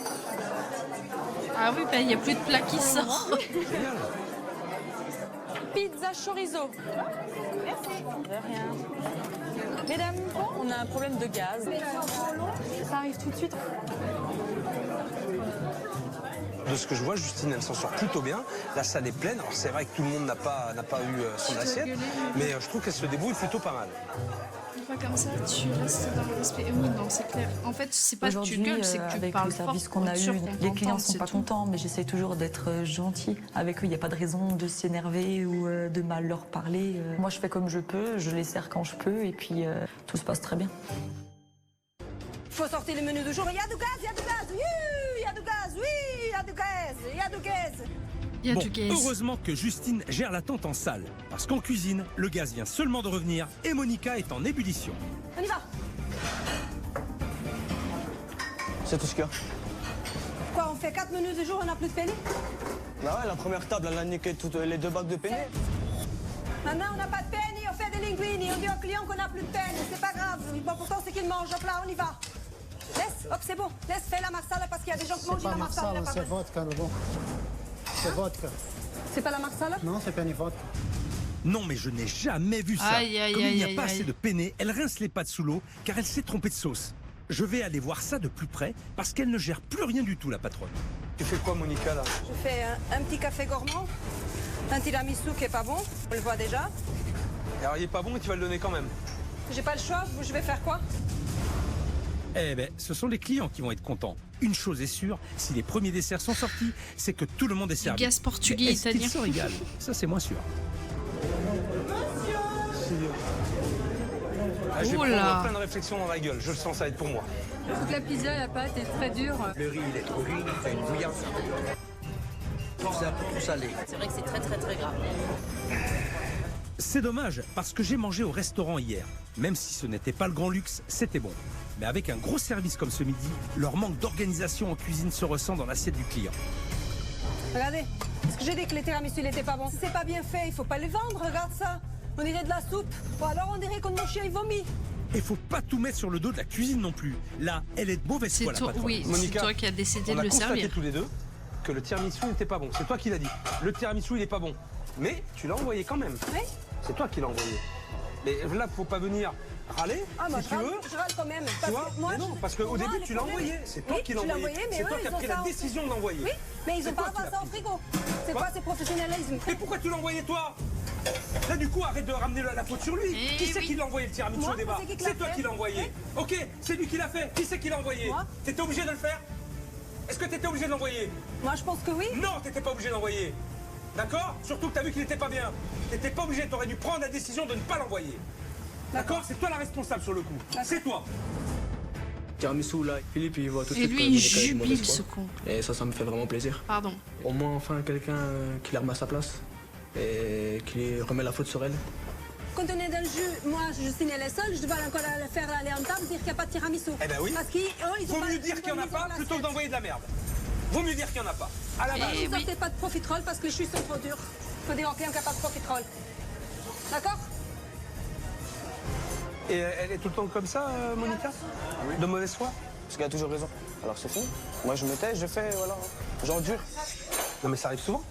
Ah oui, bah il n'y a plus de plat qui sort. Génial. Pizza chorizo. Merci. De rien. Mesdames, on a un problème de gaz. Ça arrive tout de suite. De ce que je vois, Justine, elle s'en sort plutôt bien. La salle est pleine. Alors c'est vrai que tout le monde n'a pas eu son assiette, mais je trouve qu'elle se débrouille plutôt pas mal. Pas comme ça, tu restes dans le respect. Oui, non, c'est clair. En fait, c'est pas que tu Aujourd'hui, gueules, c'est que tu avec parles le service fort qu'on pour a être eu, sûr qu'on les clients t'entende, sont c'est pas tout. contents, mais j'essaie toujours d'être gentil avec eux. Il n'y a pas de raison de s'énerver ou de mal leur parler. Moi, je fais comme je peux, je les sers quand je peux, et puis tout se passe très bien. Faut sortir le menu du jour. Il y a du gaz, il y a du gaz. Oui, il y a du gaz. Oui, il y a du gaz. Il y a du gaz. Il y a Bon, du gaz. heureusement que Justine gère l'attente en salle. Parce qu'en cuisine, le gaz vient seulement de revenir et Monica est en ébullition. On y va. C'est tout ce qu'il y a. Quoi, on fait 4 menus du jour, on n'a plus de penny? Bah ouais, la première table, elle a niqué toutes les 2 bacs de penny. Maintenant, on n'a pas de penny, on fait des linguini. On dit aux clients qu'on n'a plus de penny. C'est pas grave. Bon, pourtant, c'est qu'ils mangent. Hop là, on y va. Laisse, hop, c'est bon. Laisse, fais la marsala parce qu'il y a des gens qui C'est mangent pas la marsala. marsala, c'est vodka, le bon. C'est vodka. C'est pas la marsala? Non, c'est pas une vodka. Non, mais je n'ai jamais vu ça. Aïe, aïe, Comme il n'y a aïe, pas aïe. assez de penne, elle rince les pâtes sous l'eau car elle s'est trompée de sauce. Je vais aller voir ça de plus près parce qu'elle ne gère plus rien du tout, la patronne. Tu fais quoi, Monica, là? Je fais un petit café gourmand, un tiramisu qui est pas bon, on le voit déjà. Alors, il est pas bon et tu vas le donner quand même. J'ai pas le choix, je vais faire quoi? Eh ben, ce sont les clients qui vont être contents. Une chose est sûre, si les premiers desserts sont sortis, c'est que tout le monde est servi. gaz portugais, Mais est-ce qu'ils italien. se régalent? Ça, c'est moins sûr. Ah, je vais Oh prendre là. plein de réflexions dans la gueule. Je le sens, ça va être pour moi. Toute la pizza, la pâte est très dure. Le riz, il est trop riz, il fait une bouillance. C'est un peu trop salé. C'est vrai que c'est très très très grave. C'est dommage, parce que j'ai mangé au restaurant hier. Même si ce n'était pas le grand luxe, c'était bon. Mais avec un gros service comme ce midi, leur manque d'organisation en cuisine se ressent dans l'assiette du client. Regardez, est-ce que j'ai dit que les tiramisu il était pas bon? Si c'est pas bien fait, il faut pas les vendre, regarde ça. On dirait de la soupe. Ou alors on dirait que mon chien il vomit. Et faut pas tout mettre sur le dos de la cuisine non plus. Là, elle est de mauvaise C'est foi, la toi, patronne. oui, c'est Monica, toi qui as décidé on de a le constaté servir. tous les deux que le tiramisu n'était pas bon. C'est toi qui l'as dit. Le tiramisu, il est pas bon. Mais tu l'as envoyé quand même. Oui. C'est toi qui l'as envoyé. Mais là, faut pas venir râler, Ah, moi si tu veux. je râle quand même. Tu Parce vois que moi, Mais non, parce qu'au moi, début, les tu l'as problèmes- envoyé. C'est toi Oui, qui l'as tu l'as envoyé. mais C'est eux, toi qui as ils ont pris ça la en- décision de l'envoyer. Oui, mais ils C'est ont pas toi qui avancé l'as en pris. frigo. C'est Quoi quoi, c'est professionnalisme? Mais pourquoi tu l'as envoyé toi? Là du coup arrête de ramener la faute sur lui. Eh Qui c'est oui. qui l'a envoyé le tiramisu Moi, au départ? c'est qui l'a C'est toi fait. qui l'as envoyé. Ok, c'est lui qui l'a fait. Qui c'est qui l'a envoyé? Moi. T'étais obligé de le faire? Est-ce que t'étais obligé de l'envoyer? Moi, je pense que oui. Non, t'étais pas obligé de l'envoyer. D'accord? Surtout que t'as vu qu'il était pas bien. T'étais pas obligé, t'aurais dû prendre la décision de ne pas l'envoyer. D'accord? C'est toi la responsable sur le coup. C'est toi. Tiramisu, là, Philippe, il voit tout de Et suite lui, que il Monica est de mauvaise jubile foi. ce con. Et ça me fait vraiment plaisir. Pardon. Au moins, enfin, quelqu'un qui la remet à sa place et qui remet la faute sur elle. Quand on est dans le jus, moi, Justine, elle est seule, je dois encore la faire aller en table, dire qu'il n'y a pas de tiramisu. Eh ben oui. Parce qu'ils ils ont Vaut pas mieux dire qu'il n'y en a ils ont pas mis plutôt que l'assiette. d'envoyer de la merde. Vaut mieux dire qu'il n'y en a pas. À la base. Eh Vous oui. sortez pas de profiterole parce que les jus sont trop durs. Faut dire au client qu'il n'y a pas de profiterole. D'accord? Et elle est tout le temps comme ça, Monica? De mauvaise foi? Parce qu'elle a toujours raison. Alors c'est fini. Moi je me tais, je fais, voilà, j'endure. Non mais ça arrive souvent.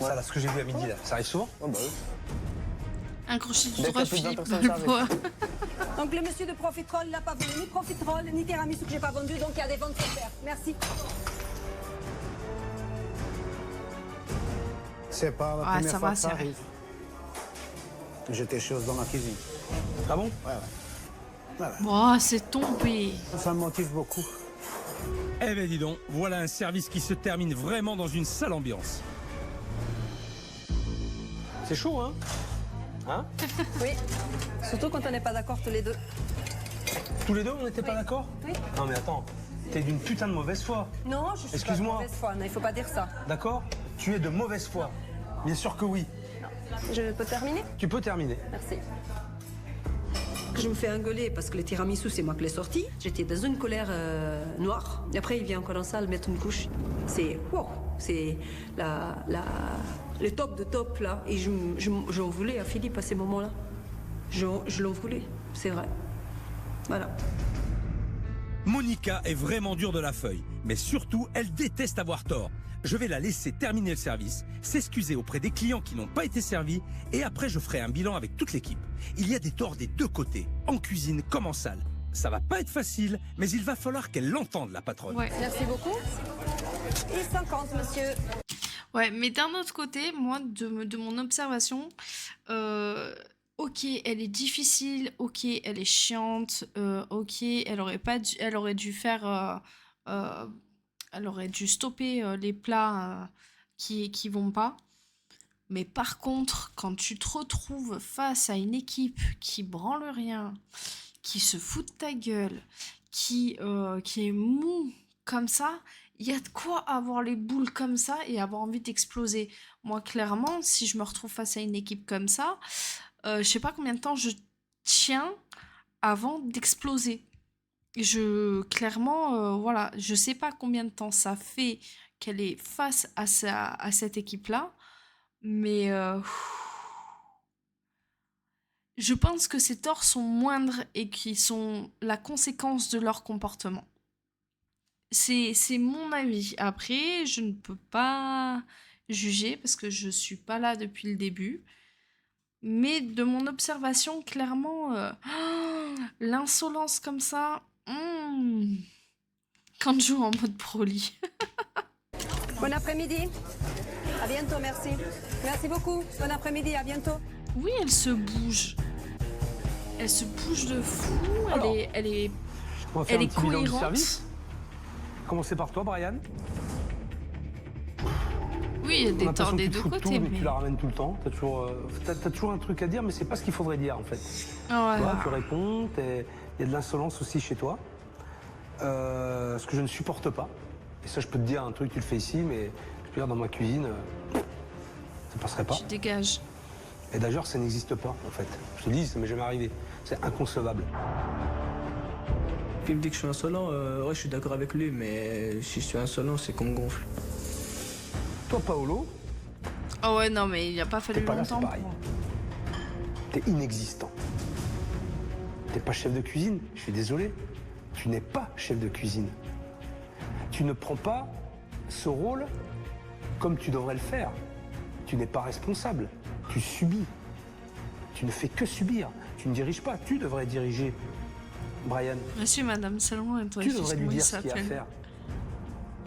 Ça là, ce que j'ai vu à midi là, ça arrive souvent? Oh bah oui. Un crochet du Dès qu'il y a droit, Bah, plus de 20 Philippe personnes, ça Balboa. Donc le monsieur de Profiterole, il n'a pas vendu ni Profiterole, ni tiramisu que j'ai pas vendu, donc il y a des ventes à faire. Merci. C'est pas la Ah, première ça fois va, que ça c'est arrive. J'ai des choses dans la cuisine. Ah bon? Ouais, ouais. Voilà. Oh, c'est tombé. Ça me motive beaucoup. Eh ben dis donc, voilà un service qui se termine vraiment dans une sale ambiance. C'est chaud, hein? Hein? Oui, surtout quand on n'est pas d'accord tous les deux. Tous les deux, on n'était pas d'accord? Oui. Non mais attends, t'es d'une putain de mauvaise foi. Non, je suis pas de Excuse-moi. mauvaise foi, non, il faut pas dire ça. D'accord? Tu es de mauvaise foi. Bien sûr que oui. Je peux terminer? Tu peux terminer. Merci. Je me fais engueuler parce que le tiramisu, c'est moi qui l'ai sorti. J'étais dans une colère noire. Et après, il vient encore en salle mettre une couche. C'est wow, c'est le top de top, là. Et j'en voulais à Philippe à ces moments-là. Je l'en voulais, c'est vrai. Voilà. Monica est vraiment dure de la feuille, mais surtout, elle déteste avoir tort. Je vais la laisser terminer le service, s'excuser auprès des clients qui n'ont pas été servis, et après je ferai un bilan avec toute l'équipe. Il y a des torts des deux côtés, en cuisine comme en salle. Ça va pas être facile, mais il va falloir qu'elle l'entende, la patronne. Ouais. Merci beaucoup. Et 50, monsieur. Ouais, mais d'un autre côté, moi, de mon observation, ok, elle est difficile, ok, elle est chiante, ok, elle aurait dû faire, elle aurait dû stopper les plats qui vont pas. Mais par contre, quand tu te retrouves face à une équipe qui branle rien, qui se fout de ta gueule, qui est mou comme ça, il y a de quoi avoir les boules comme ça et avoir envie d'exploser. Moi, clairement, si je me retrouve face à une équipe comme ça, je sais pas combien de temps je tiens avant d'exploser. Clairement, voilà, je sais pas combien de temps ça fait qu'elle est face à cette équipe-là, mais je pense que ces torts sont moindres et qui sont la conséquence de leur comportement. C'est mon avis. Après, je ne peux pas juger parce que je suis pas là depuis le début. Mais de mon observation, clairement, l'insolence comme ça, quand je joue en mode Broly. Bon après-midi. À bientôt, merci. Merci beaucoup. Bon après-midi, à bientôt. Oui, elle se bouge. Elle se bouge de fou. Alors, elle est On va faire Elle un est petit bilan du cohérente. service. Commencer par toi, Brian. Oui, il y a On a des torts l'impression que des tu te deux fous de côtés. tout, mais Mais... tu la ramènes tout le temps. T'as toujours un truc à dire, mais c'est pas ce qu'il faudrait dire en fait. Voilà. Tu vois, tu réponds, il y a de l'insolence aussi chez toi. Ce que je ne supporte pas. Et ça, je peux te dire un truc, tu le fais ici, mais je peux dire dans ma cuisine, ça passerait pas. Tu dégages. Et d'ailleurs, ça n'existe pas en fait. Je te dis, ça m'est jamais arrivé. C'est inconcevable. Puis il me dit que je suis insolent, ouais, je suis d'accord avec lui, mais si je suis insolent, c'est qu'on me gonfle. Toi, Paolo, Oh ouais, non, mais il a pas fallu t'es pas là, c'est longtemps. pareil. T'es inexistant. T'es pas chef de cuisine, je suis désolé. Tu n'es pas chef de cuisine. Tu ne prends pas ce rôle comme tu devrais le faire. Tu n'es pas responsable. Tu subis. Tu ne fais que subir. Tu ne diriges pas. Tu devrais diriger. Brian, Monsieur, madame, seulement un tu devrais lui dire ce qu'il y a à faire.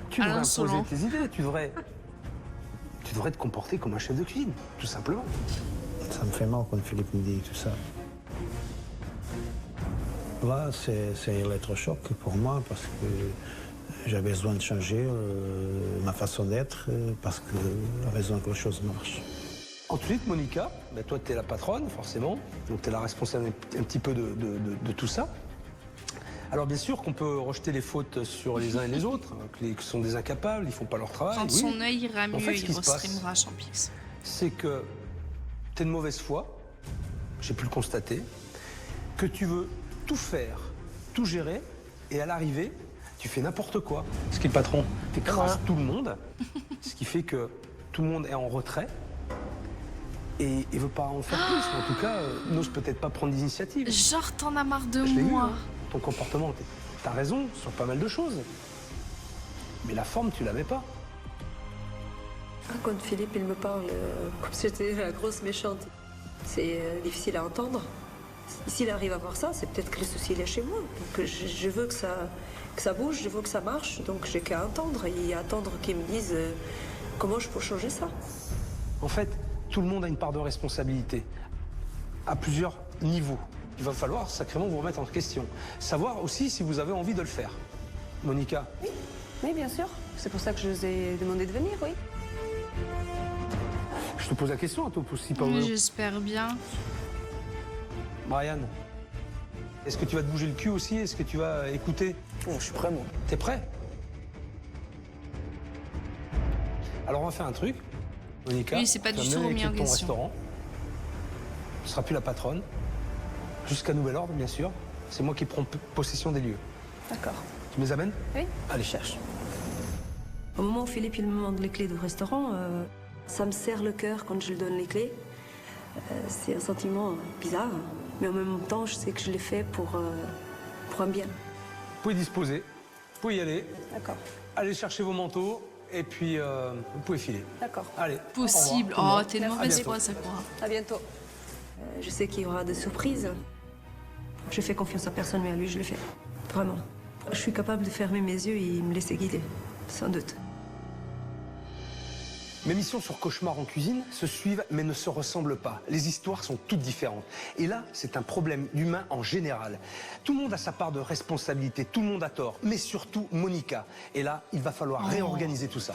Tu devrais imposer insolent. tes idées. Tu devrais te comporter comme un chef de cuisine, tout simplement. Ça me fait mal quand Philippe me dit tout ça. Là, c'est électrochoc pour moi parce que j'avais besoin de changer ma façon d'être parce que j'avais besoin que les choses marchent. Ensuite, Monica, ben toi, tu es la patronne, forcément. Donc, tu es la responsable un petit peu de tout ça. Alors, bien sûr qu'on peut rejeter les fautes sur les uns et les autres, qui sont des incapables, ils font pas leur travail. Quand oui. son œil ira mieux, En fait, ce il qui se passe, restreamera Champix. c'est que tu es de mauvaise foi, j'ai pu le constater, que tu veux tout faire, tout gérer, et à l'arrivée, tu fais n'importe quoi. Ce qui est le patron, tu écrases tout le monde, ce qui fait que tout le monde est en retrait et veut pas en faire plus, ou en tout cas, n'ose peut-être pas prendre d'initiative. Genre, t'en as marre de Je l'ai vu, moi. hein, ton comportement, t'as raison sur pas mal de choses, mais la forme, tu l'avais pas. Quand Philippe il me parle comme si j'étais la grosse méchante, c'est difficile à entendre. S'il arrive à voir ça, c'est peut-être que le souci il est chez moi. Donc je veux que ça bouge, je veux que ça marche, donc j'ai qu'à attendre et attendre qu'ils me disent comment je peux changer ça. En fait, tout le monde a une part de responsabilité, à plusieurs niveaux. Il va falloir sacrément vous remettre en question. Savoir aussi si vous avez envie de le faire. Monica? Oui, bien sûr. C'est pour ça que je vous ai demandé de venir, oui. Je te pose la question à toi aussi, Paolo. Oui, j'espère bien. Brian, est-ce que tu vas te bouger le cul aussi? Est-ce que tu vas écouter? Oh, je suis prêt, moi. T'es prêt? Alors on va faire un truc. Monica, Oui, c'est pas tu vas du tout mener remis en l'équipe de ton question. restaurant. Tu ne seras plus la patronne. Jusqu'à nouvel ordre, bien sûr. C'est moi qui prends possession des lieux. D'accord. Tu me les amènes? Oui. Allez, cherche. Au moment où Philippe il me demande les clés du restaurant, ça me serre le cœur quand je lui donne les clés. C'est un sentiment bizarre, mais en même temps, je sais que je l'ai fait pour un bien. Vous pouvez disposer. Vous pouvez y aller. D'accord. Allez chercher vos manteaux. Et puis, vous pouvez filer. D'accord. Allez. Possible. au revoir, tout le Oh, monde. t'es une À mauvaise bientôt. foi, ça croit. À bientôt. Je sais qu'il y aura des surprises. Je fais confiance à personne, mais à lui, je le fais. Vraiment. Je suis capable de fermer mes yeux et me laisser guider. Sans doute. Mes missions sur Cauchemar en cuisine se suivent mais ne se ressemblent pas. Les histoires sont toutes différentes. Et là, c'est un problème humain en général. Tout le monde a sa part de responsabilité, tout le monde a tort, mais surtout Monica. Et là, il va falloir réorganiser tout ça.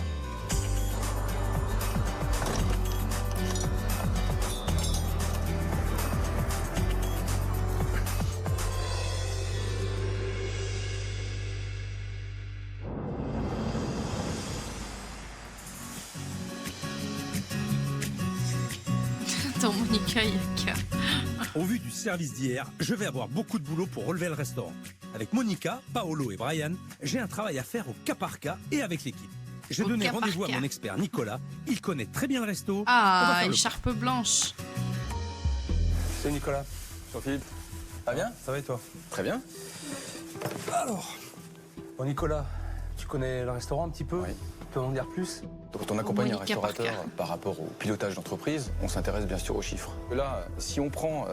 Attends, Monica, il y a qu'à. Au vu du service d'hier, je vais avoir beaucoup de boulot pour relever le restaurant. Avec Monica, Paolo et Brian, j'ai un travail à faire au cas par cas et avec l'équipe. J'ai Au donné cas par rendez-vous à cas. mon expert Nicolas. Il connaît très bien le resto. On va Ah, faire le écharpe blanche. Salut Nicolas. Jean-Philippe, ça va bien? Ça va et toi? Très bien. Alors, bon Nicolas, tu connais le restaurant un petit peu? Oui. Tu peux en dire plus? Quand on accompagne un Monica restaurateur Parker. par rapport au pilotage d'entreprise, on s'intéresse bien sûr aux chiffres. Là, si on prend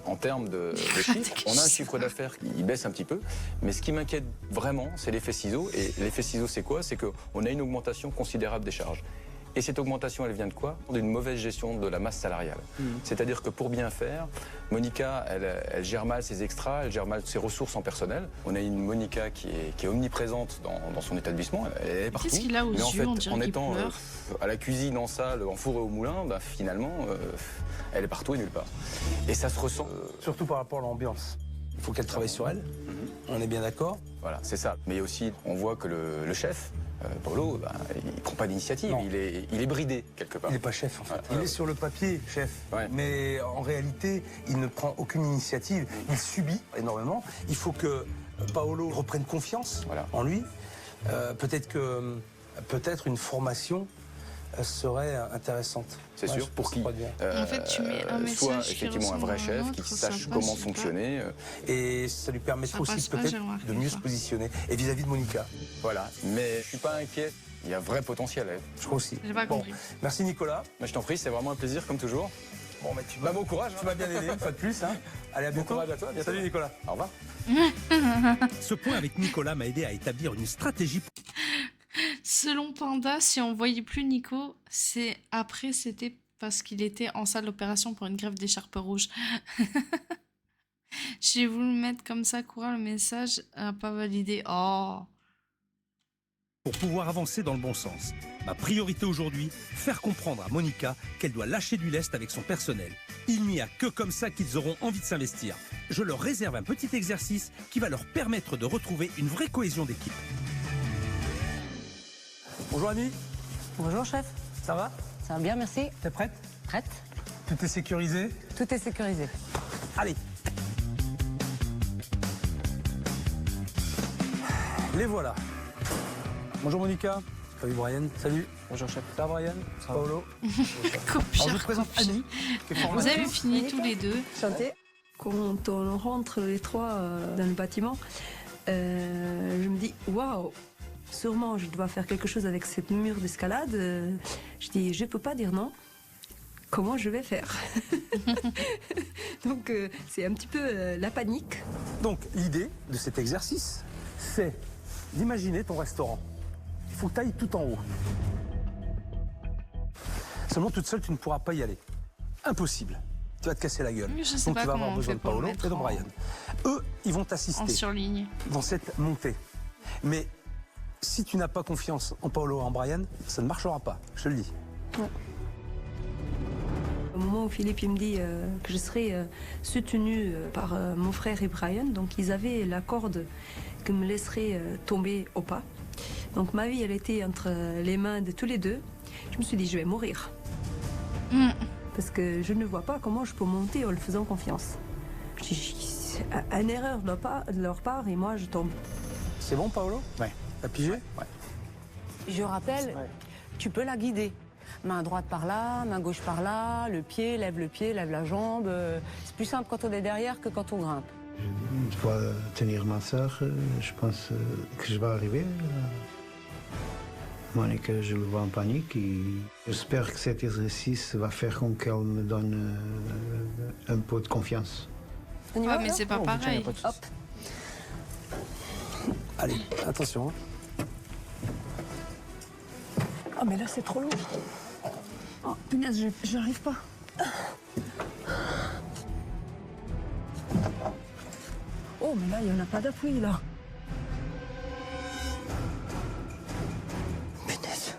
en termes de chiffres, on a un chiffre d'affaires qui baisse un petit peu, mais ce qui m'inquiète vraiment, c'est l'effet ciseau. Et l'effet ciseau, c'est quoi? C'est qu'on a une augmentation considérable des charges. Et cette augmentation, elle vient de quoi? D'une mauvaise gestion de la masse salariale. C'est-à-dire que pour bien faire, Monica, elle gère mal ses extras, elle gère mal ses ressources en personnel. On a une Monica qui est omniprésente dans son établissement, elle est partout. Qu'est-ce qu'il a aux Mais en yeux? fait, On dirait en qu'il étant pleure. à la cuisine, en salle, en four et au moulin, bah, finalement, elle est partout et nulle part. Et ça se ressent. Surtout par rapport à l'ambiance. Il faut qu'elle travaille sur elle. On est bien d'accord? Voilà, c'est ça. Mais aussi, on voit que le chef, Paolo, bah, il prend pas d'initiative, Non. il est bridé quelque part. Il n'est pas chef en fait. Ouais, Il ouais. est sur le papier chef, Ouais. mais en réalité, il ne prend aucune initiative. Il subit énormément. Il faut que Paolo reprenne confiance Voilà. en lui. Peut-être une formation serait intéressante. C'est Ouais, sûr, je pour pense qui pas bien. En fait, tu mets un soit message qui effectivement un vrai ressemble à un chef qui autre, ça sache passe comment pas. fonctionner. Et ça lui permettrait Ça aussi passe pas, peut-être j'ai remarqué, de mieux ça. se positionner. Et vis-à-vis de Monica, Voilà. Mais je suis pas inquiet. Il y a vrai potentiel. Hein. je crois aussi. J'ai pas compris. Merci Nicolas. Mais je t'en prie, c'est vraiment un plaisir comme toujours. Bon, mais tu Bah, bon courage. Tu m'as bien aidé une fois de plus. Hein. Allez, à bientôt. courage à toi, à bientôt. Salut Nicolas. Au revoir. Ce point avec Nicolas m'a aidé à établir une stratégie. Selon Panda, si on voyait plus Nico, c'était parce qu'il était en salle d'opération pour une greffe d'écharpe rouge. J'ai voulu mettre comme ça, courir le message, n'a pas validé. Oh. Pour pouvoir avancer dans le bon sens. Ma priorité aujourd'hui, faire comprendre à Monica qu'elle doit lâcher du lest avec son personnel. Il n'y a que comme ça qu'ils auront envie de s'investir. Je leur réserve un petit exercice qui va leur permettre de retrouver une vraie cohésion d'équipe. Bonjour Annie, Bonjour chef, ça va? ça va bien, merci. T'es prête? Prête? Tout est sécurisé? Tout est sécurisé. Allez. Les voilà. Bonjour Monica. Salut Brian. Salut. Bonjour chef. Ça va Brian? Paolo. Copia, Alors je vous présente copia. Annie. qui est Vous formatrice. avez fini tous les deux. Chanter. Quand on rentre les trois dans le bâtiment, je me dis waouh, sûrement je dois faire quelque chose avec cette mur d'escalade. Je dis je peux pas dire non. comment je vais faire. Donc c'est un petit peu la panique. Donc l'idée de cet exercice, c'est d'imaginer ton restaurant. Il faut que tu ailles tout en haut. Seulement toute seule, tu ne pourras pas y aller. Impossible. Tu vas te casser la gueule. Mais je sais Donc pas tu vas comment avoir on besoin fait de pour le Paolo et mettre de en- Brian. Eux, ils vont En t'assister surligne. dans cette montée. Mais si tu n'as pas confiance en Paolo et en Brian, ça ne marchera pas, je te le dis. Au moment où Philippe il me dit que je serai soutenue par mon frère et Brian, donc ils avaient la corde qui me laisserait tomber au pas. Donc ma vie, elle était entre les mains de tous les deux. Je me suis dit, je vais mourir. Parce que je ne vois pas comment je peux monter en le faisant confiance. Je dis, c'est une erreur de leur part et moi, je tombe. C'est bon, Paolo? Oui. T'as pigé? Je rappelle, tu peux la guider. Main droite par là, main gauche par là, le pied, lève la jambe. C'est plus simple quand on est derrière que quand on grimpe. Je dois tenir ma sœur, je pense que je vais arriver. Monica, je le vois en panique et j'espère que cet exercice va faire qu'elle me donne un peu de confiance. On y Ouais, va, mais là c'est pas Oh, putain, pareil. y a pas de souci. Allez, attention. Hein. Oh mais là c'est trop lourd. Oh punaise, j'arrive pas. Oh mais là il n'y en a pas d'appui là. Punaise.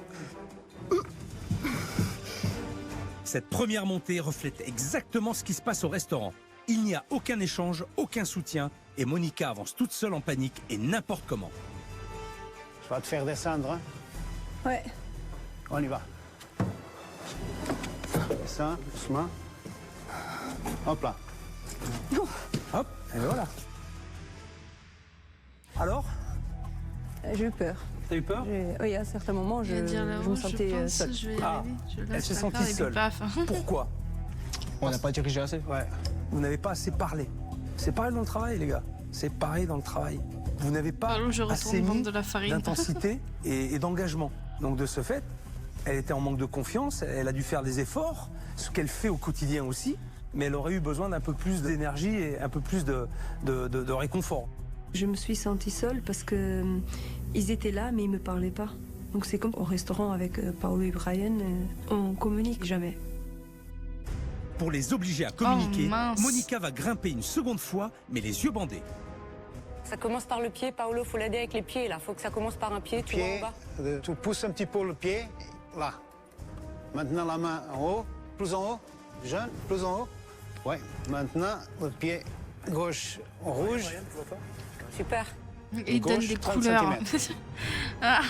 Cette première montée reflète exactement ce qui se passe au restaurant. Il n'y a aucun échange, aucun soutien, et Monica avance toute seule en panique et n'importe comment. Je vais te faire descendre. Hein. Ouais. On y va. Ça, doucement. Hop là. Hop, et voilà. Alors, J'ai eu peur. t'as eu peur? Oui, à certains moments, Je vais dire là-haut, je me sentais je pense seule. que je vais y Ah. arriver. Je Elle laisse s'est la sentie faire et puis seule. paf. Pourquoi? On n'a pas dirigé assez. Ouais. Vous n'avez pas assez parlé. C'est pareil dans le travail, les gars. C'est pareil dans le travail. Vous n'avez pas Paolo, je assez retourne vendre mis de la farine. d'intensité et d'engagement. Donc de ce fait, elle était en manque de confiance, elle a dû faire des efforts, ce qu'elle fait au quotidien aussi, mais elle aurait eu besoin d'un peu plus d'énergie et un peu plus de réconfort. Je me suis sentie seule parce que ils étaient là, mais ils me parlaient pas. Donc c'est comme au restaurant avec Paolo et Brian, on communique jamais. Pour les obliger à communiquer, mince. Monica va grimper une seconde fois, mais les yeux bandés. Ça commence par le pied, Paolo, faut l'aider avec les pieds là. Faut que ça commence par un pied, tu vois en Pied, bas. tu pousses un petit peu le pied, là. Maintenant la main en haut, plus en haut, jeune, plus en haut. Ouais, maintenant le pied gauche en rouge. Super. Et il donne Gauche, des 30 couleurs. Ah.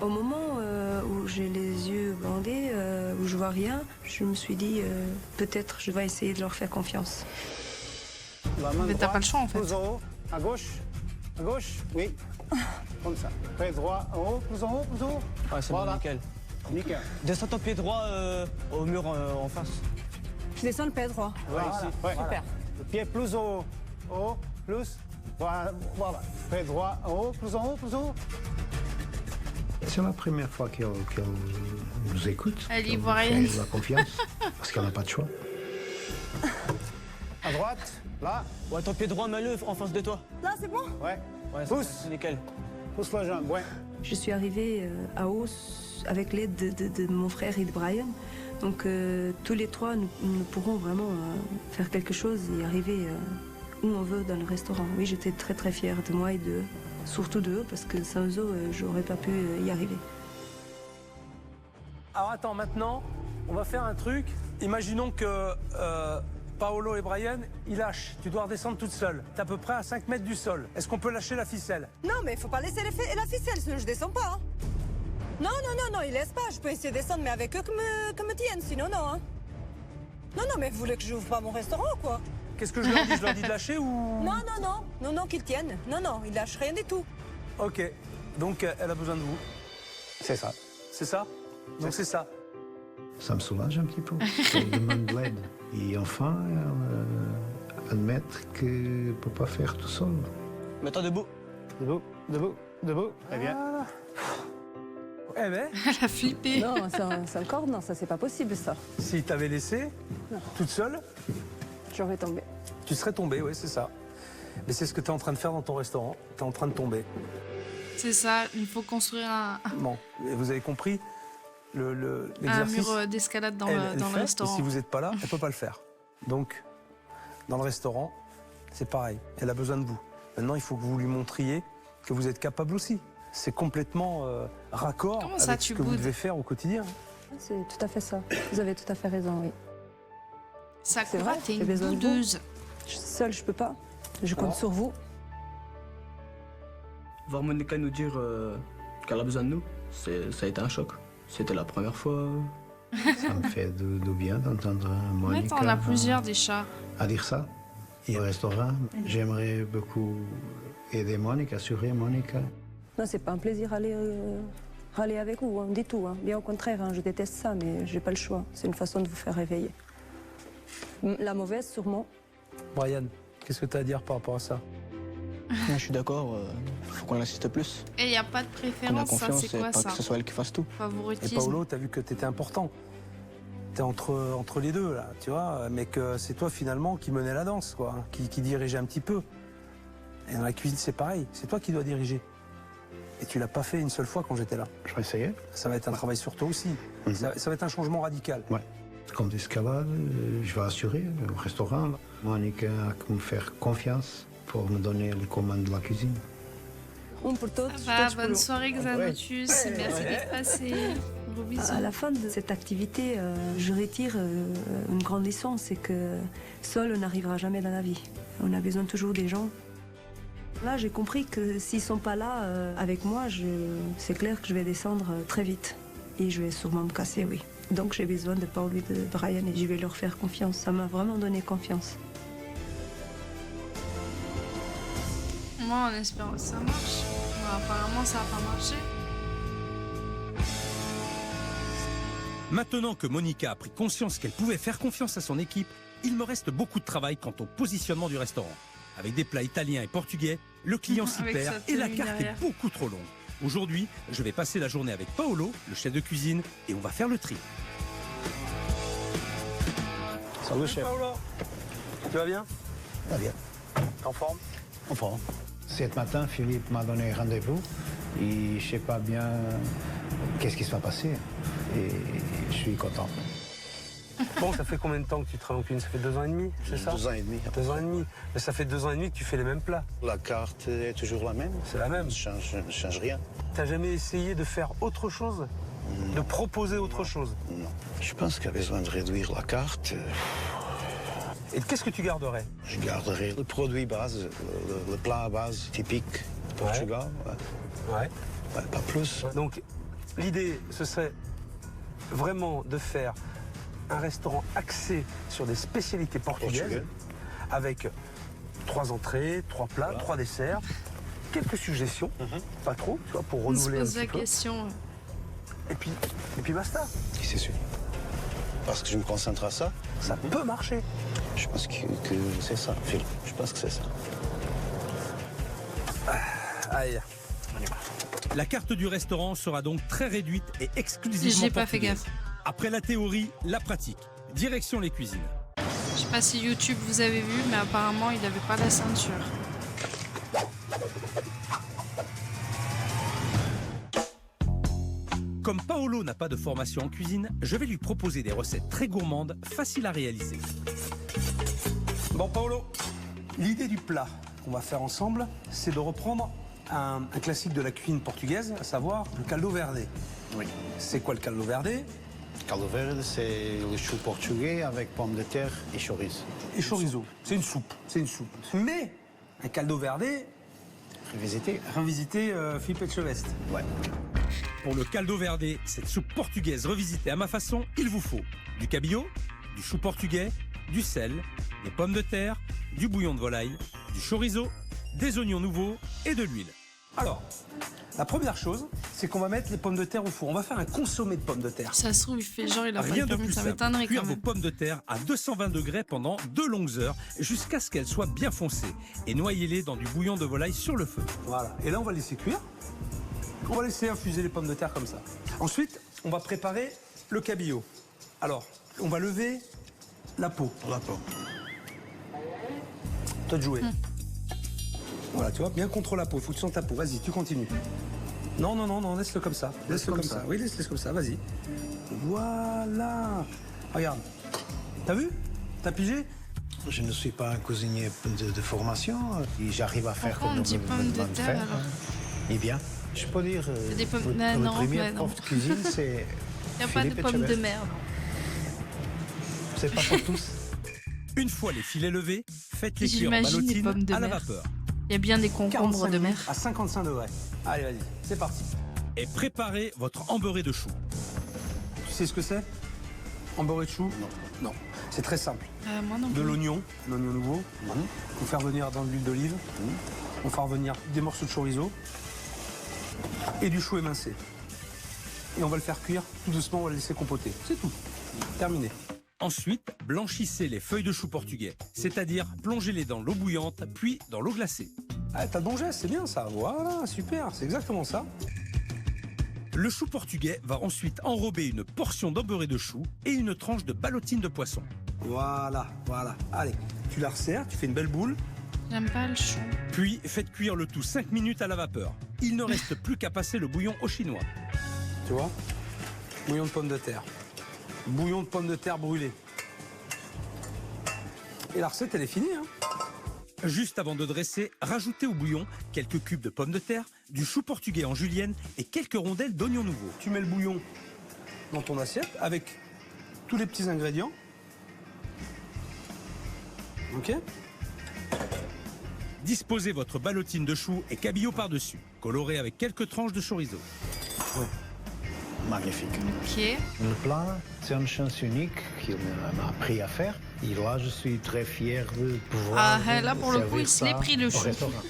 Au moment où j'ai les yeux bandés, où je vois rien, je me suis dit peut-être je vais essayer de leur faire confiance. La main Mais t'as droite, pas le choix, en fait. Plus en haut, à gauche, oui. Comme ça. Pied droit en haut, plus en haut, plus en haut. Ouais, c'est Voilà. bon, nickel. Nickel. Descends ton pied droit au mur en face. Je descends le pied droit. Ouais, ici. Ouais. Super. Le pied plus en haut, plus. Voilà. Pied droit en haut, plus en haut, plus en haut. C'est la première fois qu'elle nous écoute. Elle y qu'elle voit nous rien. fait de la confiance, parce qu'elle n'a pas de choix. À droite, là. Ouais, ton pied droit, mets-le en face de toi. Là c'est bon? Ouais. Ouais, Pousse. c'est nickel. Pousse la jambe, ouais. Je suis arrivée à Haut avec l'aide de mon frère et de Brian. Donc tous les trois, nous pourrons vraiment faire quelque chose et arriver où on veut dans le restaurant. Oui, j'étais très très fière de moi et d'eux, surtout d'eux, parce que sans eux, j'aurais pas pu y arriver. Alors attends, maintenant, on va faire un truc. Imaginons que Paolo et Brian, ils lâchent. Tu dois redescendre toute seule. T'es à peu près à 5 mètres du sol. Est-ce qu'on peut lâcher la ficelle? Non mais faut pas laisser la ficelle, sinon je descends pas. Hein. Non, ils laissent pas. Je peux essayer de descendre, mais avec eux que me tiennent, sinon non. Hein. Non, mais vous voulez que j'ouvre pas mon restaurant ou quoi? Qu'est-ce que je leur dis? Je leur dis de lâcher ou... Non, qu'ils tiennent. Non, ils lâchent rien du tout. Ok, donc elle a besoin de vous. C'est ça. C'est ça? Donc c'est ça. Ça me soulage un petit peu. Elle demande de l'aide. Et enfin, admettre qu'elle ne peut pas faire tout seul. Mets-toi debout. Debout. Très bien. Eh ben, Elle a flippé. Non, c'est encore non, ça c'est pas possible ça. s'il t'avait laissé toute seule, J'aurais tombé. tu serais tombée, oui, c'est ça. Mais c'est ce que tu es en train de faire dans ton restaurant. Tu es en train de tomber. C'est ça, il faut construire un Bon, et vous avez compris l'exercice. mur d'escalade dans, Elle dans fait, le restaurant. et si vous n'êtes pas là, elle ne peut pas le faire. Donc, dans le restaurant, c'est pareil. Elle a besoin de vous. Maintenant, il faut que vous lui montriez que vous êtes capable aussi. C'est complètement raccord Comment ça, avec tu ce que vous boudes devez faire au quotidien. C'est tout à fait ça. Vous avez tout à fait raison, oui. C'est Sakura, vrai, t'es j'ai une besoin de vous. boudeuse. Seule, je peux pas. Je compte sur vous. Voir Monica nous dire qu'elle a besoin de nous, ça a été un choc. C'était la première fois. Ça me fait du bien d'entendre Mais Monica t'en as plusieurs des chats. à dire ça. Et au restaurant, j'aimerais beaucoup aider Monica, assurer Monica. Non, c'est pas un plaisir râler avec vous, du tout. Bien au contraire, je déteste ça, mais j'ai pas le choix. C'est une façon de vous faire réveiller. La mauvaise, sûrement. Brian, qu'est-ce que tu as à dire par rapport à ça? Je suis d'accord, faut qu'on insiste plus. Et il n'y a pas de Qu'on a préférence, ça confiance c'est et quoi pas ça que ce soit elle qui fasse tout. Et Favoritisme. Paolo, tu as vu que tu étais important. Tu es entre les deux, là, tu vois, mais que c'est toi finalement qui menais la danse, quoi, qui dirigeait un petit peu. Et dans la cuisine, c'est pareil, c'est toi qui dois diriger. Et tu l'as pas fait une seule fois quand j'étais là. Je vais essayer. Ça va être un travail sur toi aussi. Ça va être un changement radical. Ouais. Comme d'escalade, je vais assurer au restaurant. Monica a que me faire confiance pour me donner les commandes de la cuisine. Un pour toutes. Ça va, bonne soirée Xanotus. Merci d'être passé. Gros bisous. À la fin de cette activité, je retire une grande leçon, c'est que seul, on n'arrivera jamais dans la vie. On a besoin toujours des gens. Là, j'ai compris que s'ils sont pas là avec moi, c'est clair que je vais descendre très vite. Et je vais sûrement me casser, oui. Donc j'ai besoin de Paul et de Brian et je vais leur faire confiance. Ça m'a vraiment donné confiance. Moi, en espérant que ça marche. Bon, apparemment, ça n'a pas marché. Maintenant que Monica a pris conscience qu'elle pouvait faire confiance à son équipe, il me reste beaucoup de travail quant au positionnement du restaurant. Avec des plats italiens et portugais, le client s'y Avec perd sa et la tenue carte derrière. est beaucoup trop longue. Aujourd'hui, je vais passer la journée avec Paolo, le chef de cuisine, et on va faire le tri. Salut chef. Paolo. Tu vas bien? Très bien. En forme? En forme. Ce matin, Philippe m'a donné rendez-vous et je ne sais pas bien qu'est-ce qui se va passer. Et je suis content. Bon, ça fait combien de temps que tu travailles en cuisine? Ça fait 2 ans et demi, c'est ça? 2 ans et demi. 2 ans et demi. Mais ça fait 2 ans et demi que tu fais les mêmes plats. La carte est toujours la même. C'est la même. Ne change rien. T'as jamais essayé de faire autre chose? De proposer autre chose? Non. Je pense qu'il y a besoin de réduire la carte. Et qu'est-ce que tu garderais? Je garderai le produit base, le plat à base typique du Portugal. Ouais. Ouais, pas plus. Donc, l'idée, ce serait vraiment de faire un restaurant axé sur des spécialités portugaises, avec 3 entrées, 3 plats, 3 desserts, quelques suggestions, pas trop, tu vois, pour On se renouveler un pose la petit peu. question. Et puis basta. C'est sûr. Parce que je me concentre à ça. Ça peut marcher. Je pense que c'est ça, Phil. Je pense que c'est ça. Allez. La carte du restaurant sera donc très réduite et exclusivement J'ai pas fait portugaise. gaffe. Après la théorie, la pratique. Direction les cuisines. Je sais pas si YouTube vous avez vu, mais apparemment, il avait pas la ceinture. Comme Paolo n'a pas de formation en cuisine, je vais lui proposer des recettes très gourmandes, faciles à réaliser. Bon, Paolo, l'idée du plat qu'on va faire ensemble, c'est de reprendre un classique de la cuisine portugaise, à savoir le caldo verde. Oui. C'est quoi le caldo verde? Caldo verde, c'est le chou portugais avec pommes de terre et chorizo. Et chorizo. C'est une soupe. C'est une soupe. Mais un caldo verde revisité Philippe Etchevest. Ouais. Pour le caldo verde, cette soupe portugaise revisitée à ma façon, il vous faut du cabillaud, du chou portugais, du sel, des pommes de terre, du bouillon de volaille, du chorizo, des oignons nouveaux et de l'huile. Alors, la première chose, c'est qu'on va mettre les pommes de terre au four. On va faire un consommé de pommes de terre. Ça se trouve, il fait genre, il a pas Rien le de permis, plus ça simple. m'étonnerait Cuire quand vos même. pommes de terre à 220 degrés pendant 2 longues heures jusqu'à ce qu'elles soient bien foncées et noyez-les dans du bouillon de volaille sur le feu. Voilà. Et là, on va laisser cuire. On va laisser infuser les pommes de terre comme ça. Ensuite, on va préparer le cabillaud. Alors, on va lever la peau. La peau. Toi de jouer. Voilà, tu vois, bien contre la peau. Il faut que tu sentes ta peau. Vas-y, tu continues. Non, non, non, non, laisse-le comme ça. Laisse-le comme ça. Oui, laisse-le comme ça, vas-y. Voilà. Regarde. T'as vu? T'as pigé? Je ne suis pas un cuisinier de formation. Et j'arrive à faire Pourquoi on dit pommes de terre alors? Eh bien, je peux dire, des pommes... le non, premier non. prof de cuisine, c'est Il n'y a pas de Philippe pommes de Etchebest. mer. C'est pas pour tous. Une fois les filets levés, faites-les cuire en J'imagine les ballotine pommes de à la mer. vapeur. Il y a bien des concombres 45 de mer. minutes à 55 degrés. Allez, vas-y, c'est parti. Et préparez votre embeurré de chou. Tu sais ce que c'est? Embeurré de chou? Non. Non. C'est très simple. Moi non De plus. l'oignon, l'oignon nouveau. On fait revenir dans de l'huile d'olive. On fait revenir des morceaux de chorizo et du chou émincé. Et on va le faire cuire tout doucement, on va le laisser compoter. C'est tout. Terminé. Ensuite, blanchissez les feuilles de chou portugais, c'est-à-dire plongez-les dans l'eau bouillante, puis dans l'eau glacée. Ah, t'as de bon geste, c'est bien ça. Voilà, super, c'est exactement ça. Le chou portugais va ensuite enrober une portion d'embeurré de chou et une tranche de ballotine de poisson. Voilà, voilà. Allez, tu la resserres, tu fais une belle boule. J'aime pas le chou. Puis faites cuire le tout 5 minutes à la vapeur. Il ne reste plus qu'à passer le bouillon au chinois. Tu vois? Bouillon de pommes de terre. Bouillon de pommes de terre brûlées. Et la recette, elle est finie, hein? Juste avant de dresser, rajoutez au bouillon quelques cubes de pommes de terre, du chou portugais en julienne et quelques rondelles d'oignons nouveaux. Tu mets le bouillon dans ton assiette avec tous les petits ingrédients. Ok? Disposez votre ballotine de chou et cabillaud par-dessus, coloré avec quelques tranches de chorizo. Oui. Magnifique. Ok. Le plat, c'est une chance unique qu'il m'a appris à faire. Et là, je suis très fier de pouvoir. Là, pour le coup, servir il se l'est ça pris le au chou. restaurant.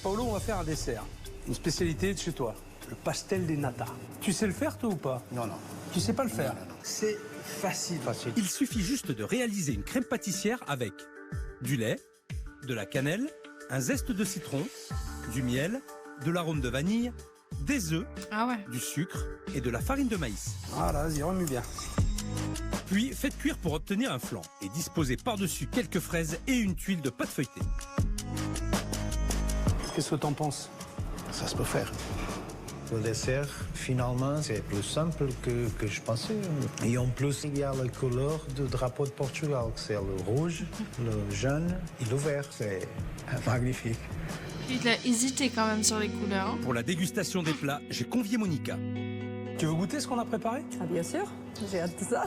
Paolo, on va faire un dessert. Une spécialité de chez toi. Le pastel des nata. Tu sais le faire, toi, ou pas? Non, non. Tu sais pas le faire? Non, non, non. C'est facile. Il suffit juste de réaliser une crème pâtissière avec du lait, de la cannelle, un zeste de citron, du miel, de l'arôme de vanille, des œufs, du sucre et de la farine de maïs. Voilà, vas-y, remue bien. Puis faites cuire pour obtenir un flan et disposez par-dessus quelques fraises et une tuile de pâte feuilletée. Qu'est-ce que t'en penses? Ça se peut faire. Le dessert, finalement, c'est plus simple que je pensais. Et en plus, il y a la couleur du drapeau de Portugal. C'est le rouge, le jaune et le vert. C'est magnifique. Il a hésité quand même sur les couleurs. Hein. Pour la dégustation des plats, j'ai convié Monica. Tu veux goûter ce qu'on a préparé? Ah bien sûr, j'ai hâte de ça.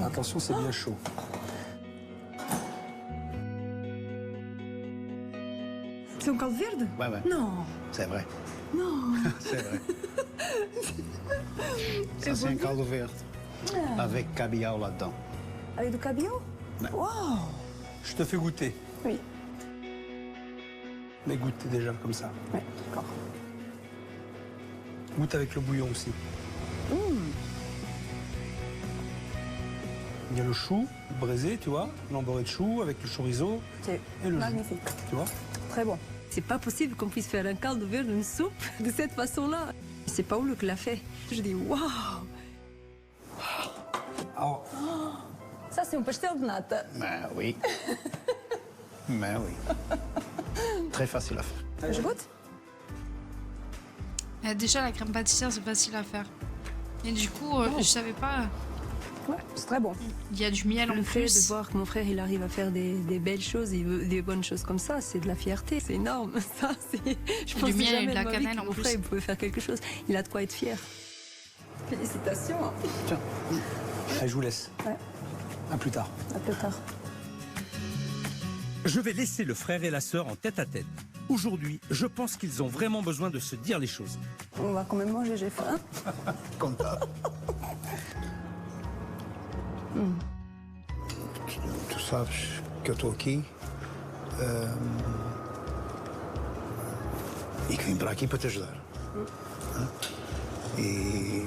Attention, c'est bien chaud. C'est un caldo verde? Ouais, ouais. Non. C'est vrai. Non. C'est vrai. Ça, c'est un caldo verde. Avec cabillaud là-dedans. Avec du cabillaud? Ouais. Wow. Je te fais goûter. Oui. Mais goûte déjà, comme ça. Ouais, d'accord. Goûte avec le bouillon aussi. Il y a le chou braisé, tu vois, l'embeurré de chou avec le chorizo. C'est et le magnifique. jus, tu vois. Très bon. C'est pas possible qu'on puisse faire un caldo verde, une soupe, de cette façon-là. C'est Paolo qui l'a fait. Je dis waouh. Alors, Ça, c'est un pastel de nata. Ben oui. Ben oui. Très facile à faire. Je goûte? Déjà, la crème pâtissière, c'est facile à faire. Et du coup, je savais pas. Ouais, c'est très bon. Il y a du miel en Le fait plus. de voir que mon frère il arrive à faire des belles choses, des bonnes choses comme ça, c'est de la fierté, c'est énorme. Ça, c'est. Je Du pensais miel et jamais de la ma vie cannelle que en mon plus. frère il pouvait faire quelque chose. Il a de quoi être fier. Félicitations. tiens. Allez, je vous laisse. Ouais. À plus tard. À plus tard. Je vais laisser le frère et la sœur en tête à tête. Aujourd'hui, je pense qu'ils ont vraiment besoin de se dire les choses. On va quand même manger, j'ai faim. Comme ça. Tu sabes que eu estou aqui. E que vim para aqui para te ajudar. E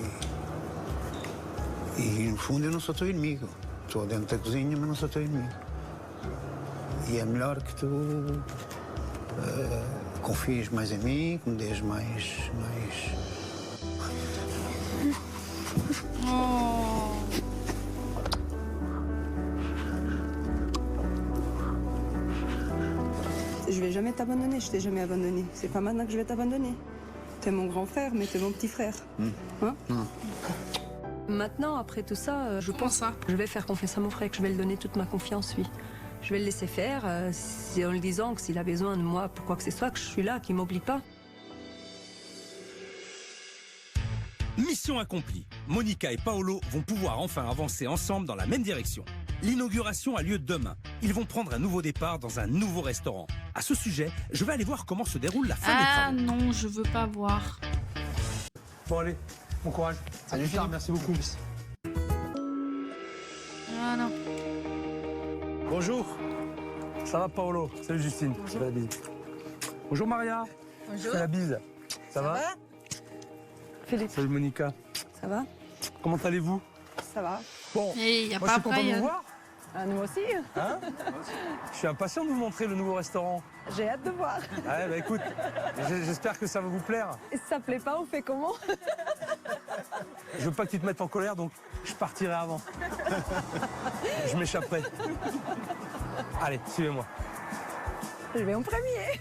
no fundo eu não sou teu inimigo. Estou dentro da cozinha, mas não sou teu inimigo. E é melhor que tu com filhos mais amigos, com dias mais... Oh. Je vais jamais t'abandonner, je t'ai jamais abandonné. C'est pas maintenant que je vais t'abandonner. T'es mon grand frère, mais t'es mon petit frère. Hein? Maintenant, après tout ça, je pense que je vais faire confiance à mon frère, que je vais lui donner toute ma confiance, lui. Je vais le laisser faire, en lui disant que s'il a besoin de moi pour quoi que ce soit, que je suis là, qu'il m'oublie pas. Mission accomplie. Monica et Paolo vont pouvoir enfin avancer ensemble dans la même direction. L'inauguration a lieu demain. Ils vont prendre un nouveau départ dans un nouveau restaurant. À ce sujet, je vais aller voir comment se déroule la fin des travaux. Ah non, je veux pas voir. Bon allez, bon courage. Salut Philippe, merci beaucoup. Ah non. Bonjour. Ça va Paolo? Salut Justine. Je fais la bise. Bonjour Maria. Bonjour. Je fais la bise. Ça va? Philippe. Salut Monica. Ça va? Comment allez-vous? Ça va. Bon, Et y a moi pas je suis content de Brian. vous voir. Ah, nous aussi. Hein? Je suis impatient de vous montrer le nouveau restaurant. J'ai hâte de voir. Ouais, bah écoute, j'espère que ça va vous plaire. Et si ça plaît pas, on fait comment? Je veux pas que tu te mettes en colère, donc je partirai avant. Je m'échapperai. Allez, suivez-moi. Je vais en premier.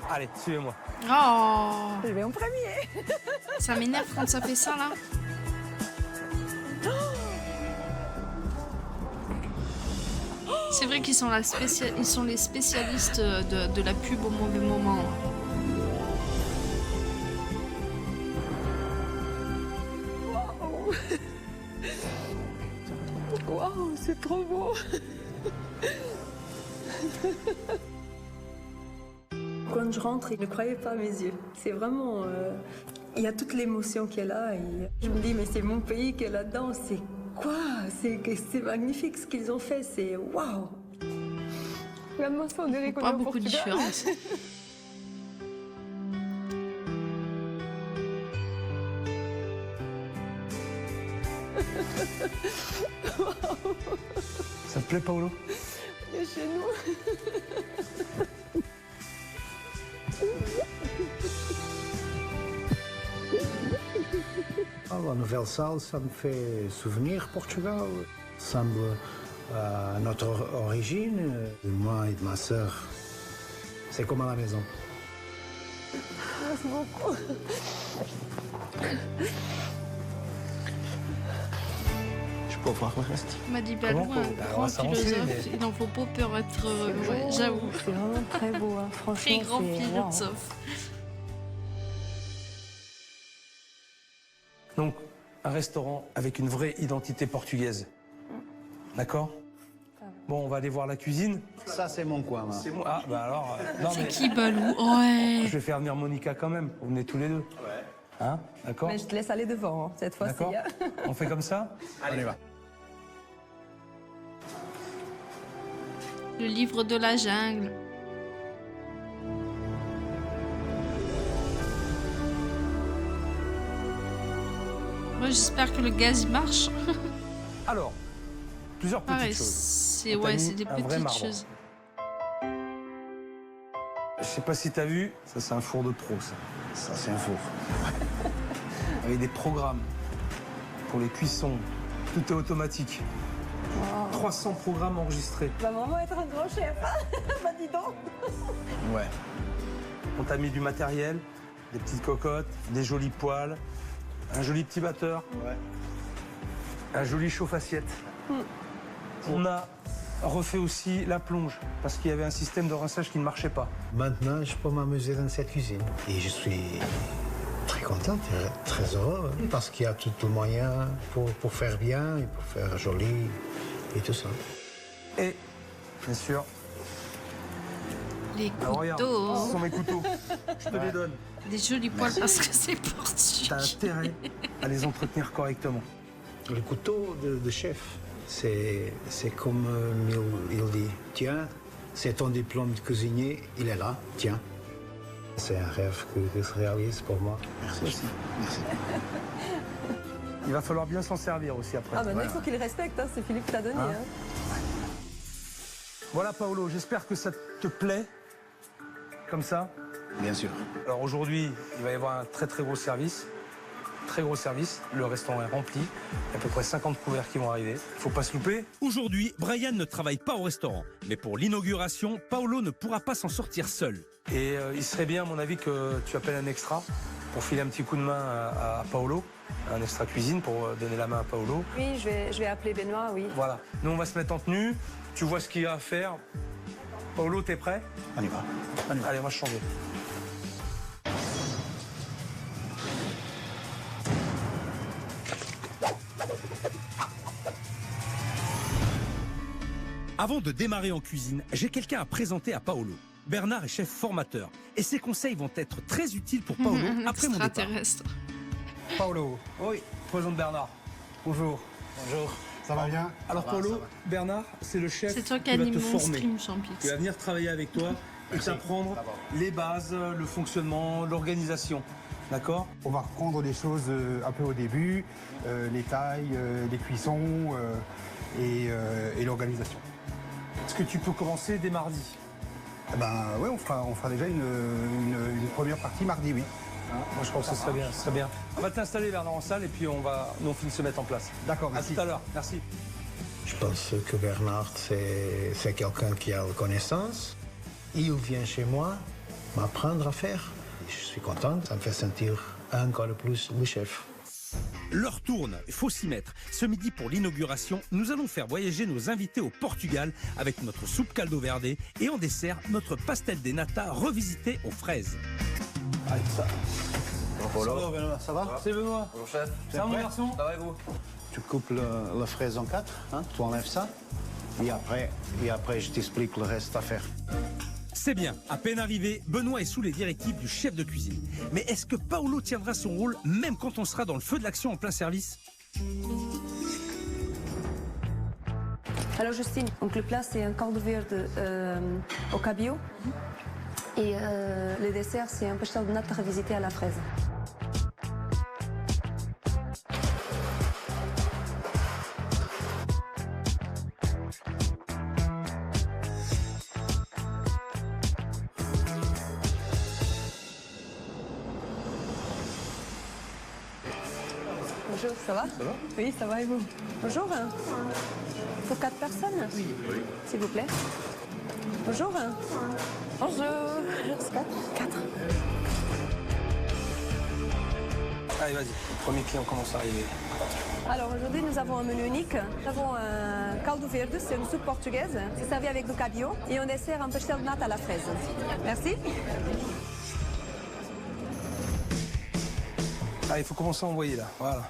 Allez, suivez-moi. Oh. Je vais en premier. Ça m'énerve quand ça fait ça là. C'est vrai qu'ils sont, ils sont les spécialistes de la pub au mauvais moment. Waouh, c'est trop beau. Quand je rentre, il ne croyait pas à mes yeux. C'est vraiment... il y a toute l'émotion qui est là. Et je me dis, mais c'est mon pays qui est là-dedans. C'est quoi? C'est magnifique ce qu'ils ont fait. C'est waouh. Regarde-moi ça, on dirait qu'on est Pas au beaucoup de Portugal. différence. Ça te plaît, Paolo? Et chez nous. Ah, la nouvelle salle, ça me fait souvenir Portugal. Ça semble à notre origine, de moi et de ma sœur. C'est comme à la maison. Merci beaucoup. Je peux voir le reste. M'a dit Balou, Comment un on va grand s'avancer, philosophe. mais- Il n'en faut pas peur être heureux. Ouais, j'avoue. C'est vraiment très beau, hein. Franchement. Très grand c'est- philosophe. Donc, un restaurant avec une vraie identité portugaise. D'accord? Bon, on va aller voir la cuisine. Ça, c'est mon coin, là. C'est moi. Ah, bah alors... non, C'est mais qui Balou? Ouais. je vais faire venir Monica quand même. Vous venez tous les deux. Ouais. Hein? D'accord? Mais je te laisse aller devant, hein, cette fois-ci. D'accord? hein. On fait comme ça? Allez, va. Le livre de la jungle. Moi, j'espère que le gaz il marche. Alors, plusieurs petites Pareil, choses. c'est On t'a ouais, mis c'est des un vrai petites marbre. choses. Je sais pas si t'as vu, ça c'est un four de pro, ça. Ça c'est un four. Avec des programmes pour les cuissons. Tout est automatique. 300 programmes enregistrés. Va vraiment être un grand chef. Hein. Bah dis donc. Ouais. On t'a mis du matériel, des petites cocottes, des jolis poêles, un joli petit batteur, un joli chauffe-assiette. On a refait aussi la plonge parce qu'il y avait un système de rinçage qui ne marchait pas. Maintenant, je peux m'amuser dans cette cuisine. Et je suis très content, très heureux, hein, parce qu'il y a tout le moyen pour faire bien et pour faire joli et tout ça. Et, bien sûr, Les alors regarde, couteaux. ce sont mes couteaux. Je te les donne. Des jolis poils parce que c'est portugais. T'as intérêt à les entretenir correctement. Le couteau de chef, c'est comme il dit, tiens, c'est ton diplôme de cuisinier, il est là, tiens. C'est un rêve que se réalise pour moi. Merci aussi. Merci. Il va falloir bien s'en servir aussi après. Ah, maintenant, il faut qu'il respecte, hein, c'est Philippe qui t'a donné. Hein. Hein. Voilà, Paolo, j'espère que ça te plaît, comme ça. Bien sûr. Alors aujourd'hui, il va y avoir un très très gros service. Très gros service. Le restaurant est rempli. Il y a à peu près 50 couverts qui vont arriver. Il faut pas se louper. Aujourd'hui, Brian ne travaille pas au restaurant. Mais pour l'inauguration, Paolo ne pourra pas s'en sortir seul. Et il serait bien, à mon avis, que tu appelles un extra pour filer un petit coup de main à Paolo. Un extra cuisine pour donner la main à Paolo. Oui, je vais appeler Benoît, oui. Voilà. Nous, on va se mettre en tenue. Tu vois ce qu'il y a à faire. Paolo, t'es prêt? On y va. Allez, on va changer. Avant de démarrer en cuisine, j'ai quelqu'un à présenter à Paolo. Bernard est chef formateur et ses conseils vont être très utiles pour Paolo après mon départ. Extraterrestre. Paolo. Oui. Présente Bernard. Bonjour. Bonjour. Ça va bien? Alors Ça va, Paolo, ça va. Bernard, c'est le chef C'est toi qui qui va te anime mon former. stream, Champix. Il va venir travailler avec toi et t'apprendre les bases, le fonctionnement, l'organisation. D'accord? On va reprendre les choses un peu au début, les tailles, les cuissons et l'organisation. Est-ce que tu peux commencer dès mardi? Eh ben oui, on fera déjà une première partie mardi, oui. Moi je pense que ce serait bien, ce serait bien. On va t'installer Bernard en salle et puis nous on finit de se mettre en place. D'accord, À merci. tout à l'heure, merci. Je pense que Bernard, c'est quelqu'un qui a la connaissance. Il vient chez moi m'apprendre à faire. Je suis content, ça me fait sentir encore plus le chef. L'heure tourne, il faut s'y mettre. Ce midi, pour l'inauguration, nous allons faire voyager nos invités au Portugal avec notre soupe caldo verde et en dessert, notre pastel de nata revisité aux fraises. Allez, ça. Bonjour Benoît, ça va? C'est Benoît. Bonjour chef. Ça va mon garçon? Ça va et vous? Tu coupes la fraise en 4, hein? Tu enlèves ça. Et après je t'explique le reste à faire. C'est bien, à peine arrivé, Benoît est sous les directives du chef de cuisine. Mais est-ce que Paolo tiendra son rôle même quand on sera dans le feu de l'action en plein service? Alors Justine, donc le plat c'est un caldo verde au cabillaud et le dessert c'est un pastel de nata revisité à la fraise. Bonjour, ça va? Ça va? Oui, ça va et vous? Bonjour. Pour 4 personnes? Oui. S'il vous plaît. Bonjour. Bonjour. 4. Allez, vas-y. Le premier client commence à arriver. Alors aujourd'hui, nous avons un menu unique. Nous avons un caldo verde, c'est une soupe portugaise. C'est servi avec du cabillaud et on dessert un pastel de nata à la fraise. Merci. Allez, il faut commencer à envoyer là. Voilà.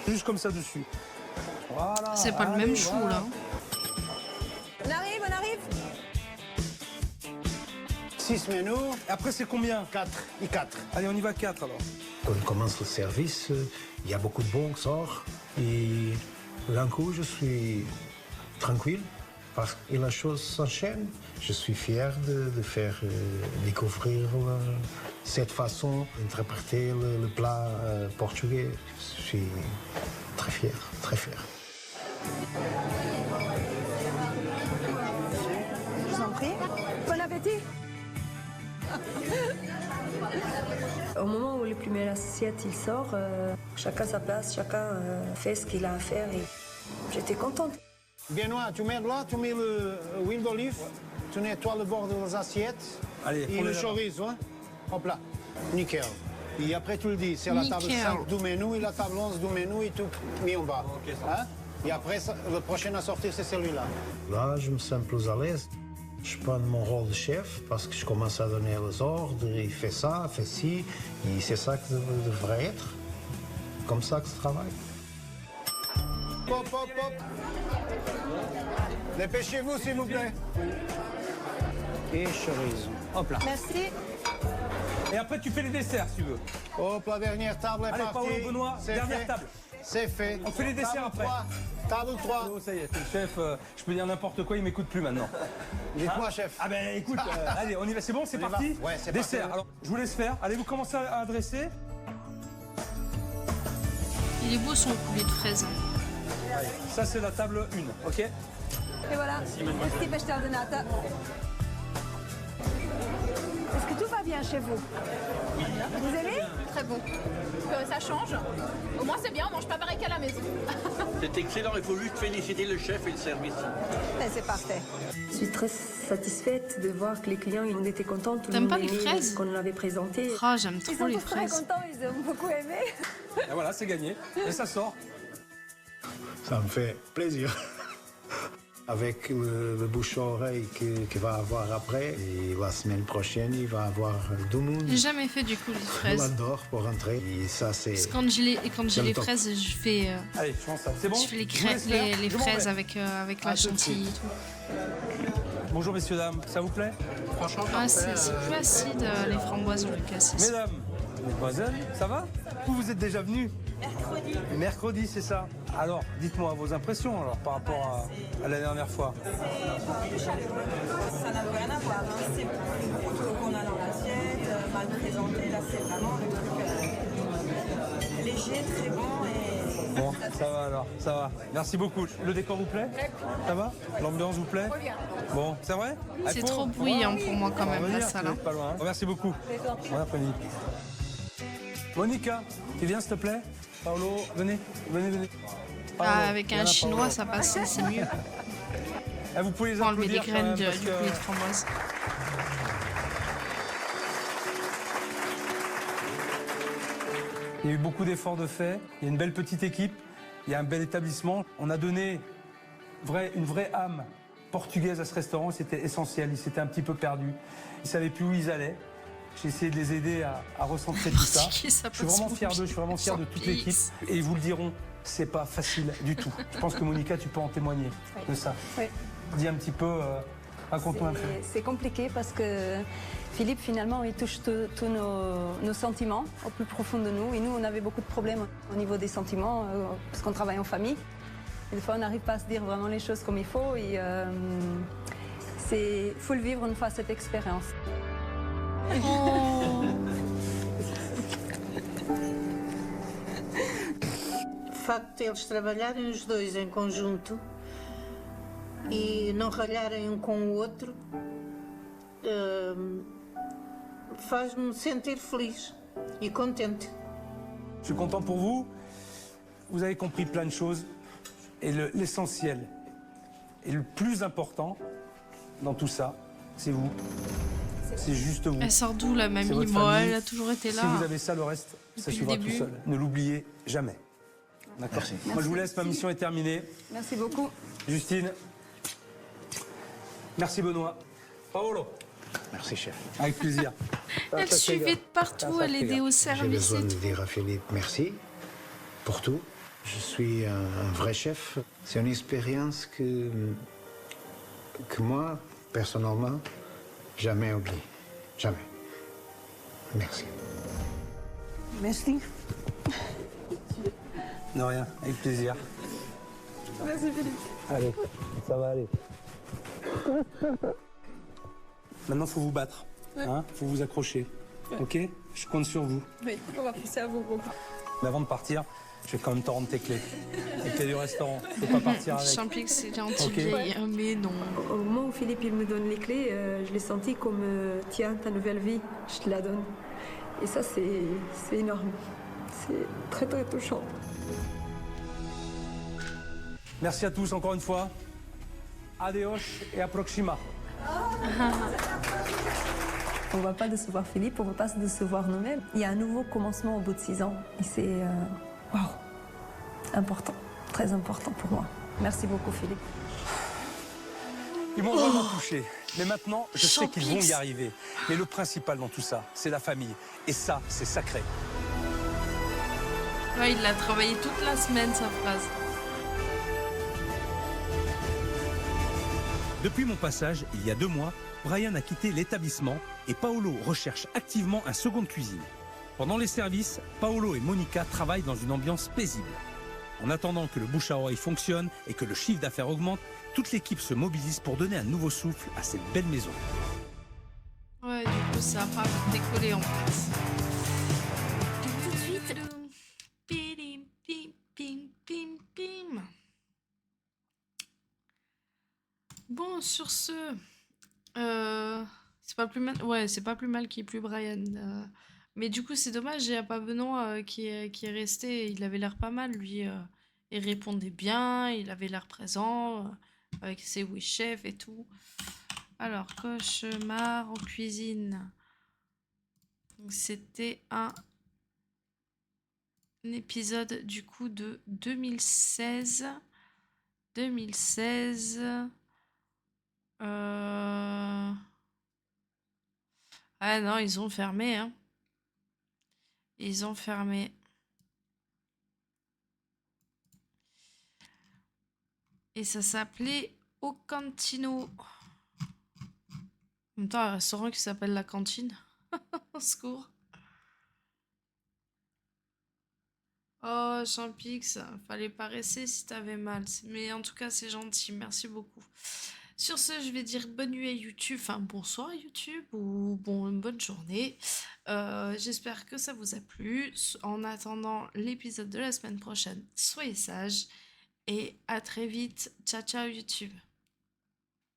Juste comme ça dessus. Voilà. C'est pas le allez, même chou, voilà. là. On arrive. 6 menus. Après, c'est combien? 4 et 4. Allez, on y va 4 alors. Quand on commence le service, il y a beaucoup de bons qui sortent. Et d'un coup, je suis tranquille parce que la chose s'enchaîne. Je suis fier de faire découvrir cette façon d'interpréter le plat portugais. Je suis très fier, très fier. Je vous en prie. Bon appétit. Au moment où le premier assiette il sort, chacun sa place, chacun fait ce qu'il a à faire et j'étais contente. Benoît, tu mets là, tu mets l'huile d'olive, tu nettoies le bord des assiettes. Allez, et le chorizo, hein? Hop là, nickel. Et après tu le dis, c'est la table Nickel. 5 du menu et la table 11 du menu et tout mis en bas. Hein? Et après, le prochain à sortir, c'est celui-là. Là, je me sens plus à l'aise. Je prends mon rôle de chef parce que je commence à donner les ordres, il fait ça, fait ci, et c'est ça que ça devrait être. Comme ça que je travaille. Hop, hop, hop. Dépêchez-vous, s'il vous plaît. Et chorizo. Hop là. Merci. Et après, tu fais les desserts si tu veux. Hop, la dernière table est Allez, partie. Paolo, Benoît, C'est dernière fait. table. C'est fait. On fait les desserts Table après. 3. Table 3. Oh, ça y est, c'est le chef, je peux dire n'importe quoi, il m'écoute plus maintenant. Dites-moi, Hein? chef. Ah ben écoute, allez, on y va, c'est bon, c'est On y va. parti? Ouais, c'est Dessert, parti. alors je vous laisse faire. Allez, vous commencez à dresser. Il est beau son coulis de fraises. Allez, ça c'est la table 1, ok? Et voilà, petit pastel de nata. Est-ce que tout va bien chez vous? Oui. Vous aimez? Très bon. Ça change. Au moins c'est bien, on mange pas pareil qu'à la maison. C'est excellent, il faut juste féliciter le chef et le service. C'est parfait. Je suis très satisfaite de voir que les clients ils étaient contents. Tout le T'aimes monde pas les aimait fraises? qu'on l'avait présenté. Ah, j'aime Ils trop les sont tous très fraises. contents, ils ont beaucoup aimé. Et voilà, c'est gagné. Et ça sort. Ça me fait plaisir. Avec le bouche-oreille qu'il va avoir après, et la semaine prochaine, il va avoir tout le monde. J'ai jamais fait du coulis de On fraises. l'adore pour rentrer. Et ça, c'est. Parce que quand j'ai les top. fraises, je fais, Allez, je pense ça. C'est bon? je fais les, Je vous laisse faire. les Je m'en fraises vais. avec À la tout de chantilly et suite. tout. Bonjour messieurs, dames, ça vous plaît? Franchement, Ah, c'est plus acide, les framboises au cassis. Mesdames, mesdemoiselles, ça va? Vous êtes déjà venus? Mercredi. Mercredi, c'est ça. Alors, dites-moi vos impressions alors, par rapport à la dernière fois. Ça n'a rien à voir. Hein. C'est beaucoup trop qu'on a dans l'assiette, mal présenté. Là, c'est vraiment le truc léger, très bon. Et... Bon, ça va alors, ça va. Merci beaucoup. Le décor vous plaît? Ça va? L'ambiance vous plaît? Bon, c'est vrai? C'est trop bruyant pour moi quand même, la salle. Pas loin, hein. Merci beaucoup. Bon après-midi. Monica, tu viens s'il te plaît? Paolo, venez. Paolo, Avec viens un là, chinois, Paolo. ça passe, c'est mieux. Eh, vous pouvez les Faut enlever les applaudir quand graines même, parce du que- coulis de framboise. Il y a eu beaucoup d'efforts de fait, il y a une belle petite équipe, il y a un bel établissement. On a donné une vraie âme portugaise à ce restaurant, c'était essentiel, ils s'étaient un petit peu perdus, ils ne savaient plus où ils allaient. J'ai essayé de les aider à recentrer tout ça. Je suis vraiment fier d'eux, je suis vraiment fier de toute l'équipe. Et ils vous le diront, c'est pas facile du tout. Je pense que Monica, tu peux en témoigner de ça. Oui. Dis un petit peu, raconte-moi un peu. C'est compliqué parce que Philippe, finalement, il touche tous nos sentiments au plus profond de nous. Et nous, on avait beaucoup de problèmes au niveau des sentiments parce qu'on travaille en famille. Et des fois, on n'arrive pas à se dire vraiment les choses comme il faut. Et il faut le vivre une fois cette expérience. O facto de eles trabalharem os dois em conjunto e não ralharem um com o outro faz-me sentir feliz e contente. Je suis content pour vous. Vous avez compris plein de choses. Et l'essentiel et le plus important dans tout ça, c'est vous. C'est juste vous. Elle sort d'où la C'est mamie? votre Bon, famille. elle a toujours été là. Si vous avez ça, le reste, ça Depuis le suivra tout début. seul. Ne l'oubliez jamais. D'accord. Merci. Moi, je vous laisse. Ma mission est terminée. Merci beaucoup. Justine. Merci Benoît. Paolo. Merci, chef. Avec plaisir. Elle suivait de partout, elle aidait au J'ai service besoin et de tout. dire à Philippe merci pour tout. Je suis un vrai chef. C'est une expérience que moi, personnellement, jamais oublié. Jamais. Merci. Merci. De rien. Avec plaisir. Merci Philippe. Allez, ça va aller. Maintenant, faut vous battre. Ouais. Hein, faut vous accrocher. Ok? Je compte sur vous. Oui, on va penser à vous beaucoup. Mais avant de partir, je vais quand même te rendre tes clés. Les clés du restaurant. Faut pas partir avec. Champique, c'est gentil, Ok. vieille, mais non. Au moment où Philippe il me donne les clés, je l'ai senti comme tiens, ta nouvelle vie, je te la donne. Et ça, c'est énorme. C'est très très touchant. Merci à tous encore une fois. Adios et à proxima. On ne va pas décevoir Philippe, on ne va pas se décevoir nous-mêmes. Il y a un nouveau commencement au bout de 6 ans. Et c'est waouh, important, très important pour moi. Merci beaucoup Philippe. Ils m'ont vraiment touché. Mais maintenant, je sais qu'ils vont Champix. y arriver. Mais le principal dans tout ça, c'est la famille. Et ça, c'est sacré. Ouais, il l'a travaillé toute la semaine, sa phrase. Depuis mon passage, il y a 2 mois, Brian a quitté l'établissement et Paolo recherche activement un second de cuisine. Pendant les services, Paolo et Monica travaillent dans une ambiance paisible. En attendant que le bouche à oreille fonctionne et que le chiffre d'affaires augmente, toute l'équipe se mobilise pour donner un nouveau souffle à cette belle maison. Ouais, du coup, ça a pas décollé en fait. Tout de suite. sur ce, c'est pas plus mal. Ouais, c'est pas plus mal qu'il y ait plus Brian. Mais du coup, c'est dommage, il n'y a pas Benoît qui est resté. Il avait l'air pas mal, lui. Il répondait bien, il avait l'air présent, avec ses oui chefs et tout. Alors, cauchemar en cuisine. Donc, c'était un épisode du coup de 2016. 2016. Ah non, ils ont fermé, hein. Ils ont fermé. Et ça s'appelait Au Cantino. En même temps, un restaurant qui s'appelle La Cantine. Au secours. Oh, Champix, fallait pas rester si t'avais mal. Mais en tout cas, c'est gentil. Merci beaucoup. Sur ce, je vais dire bonne nuit à YouTube. Enfin, bonsoir YouTube. Ou bon, une bonne journée. J'espère que ça vous a plu. En attendant l'épisode de la semaine prochaine, soyez sages. Et à très vite. Ciao, ciao YouTube.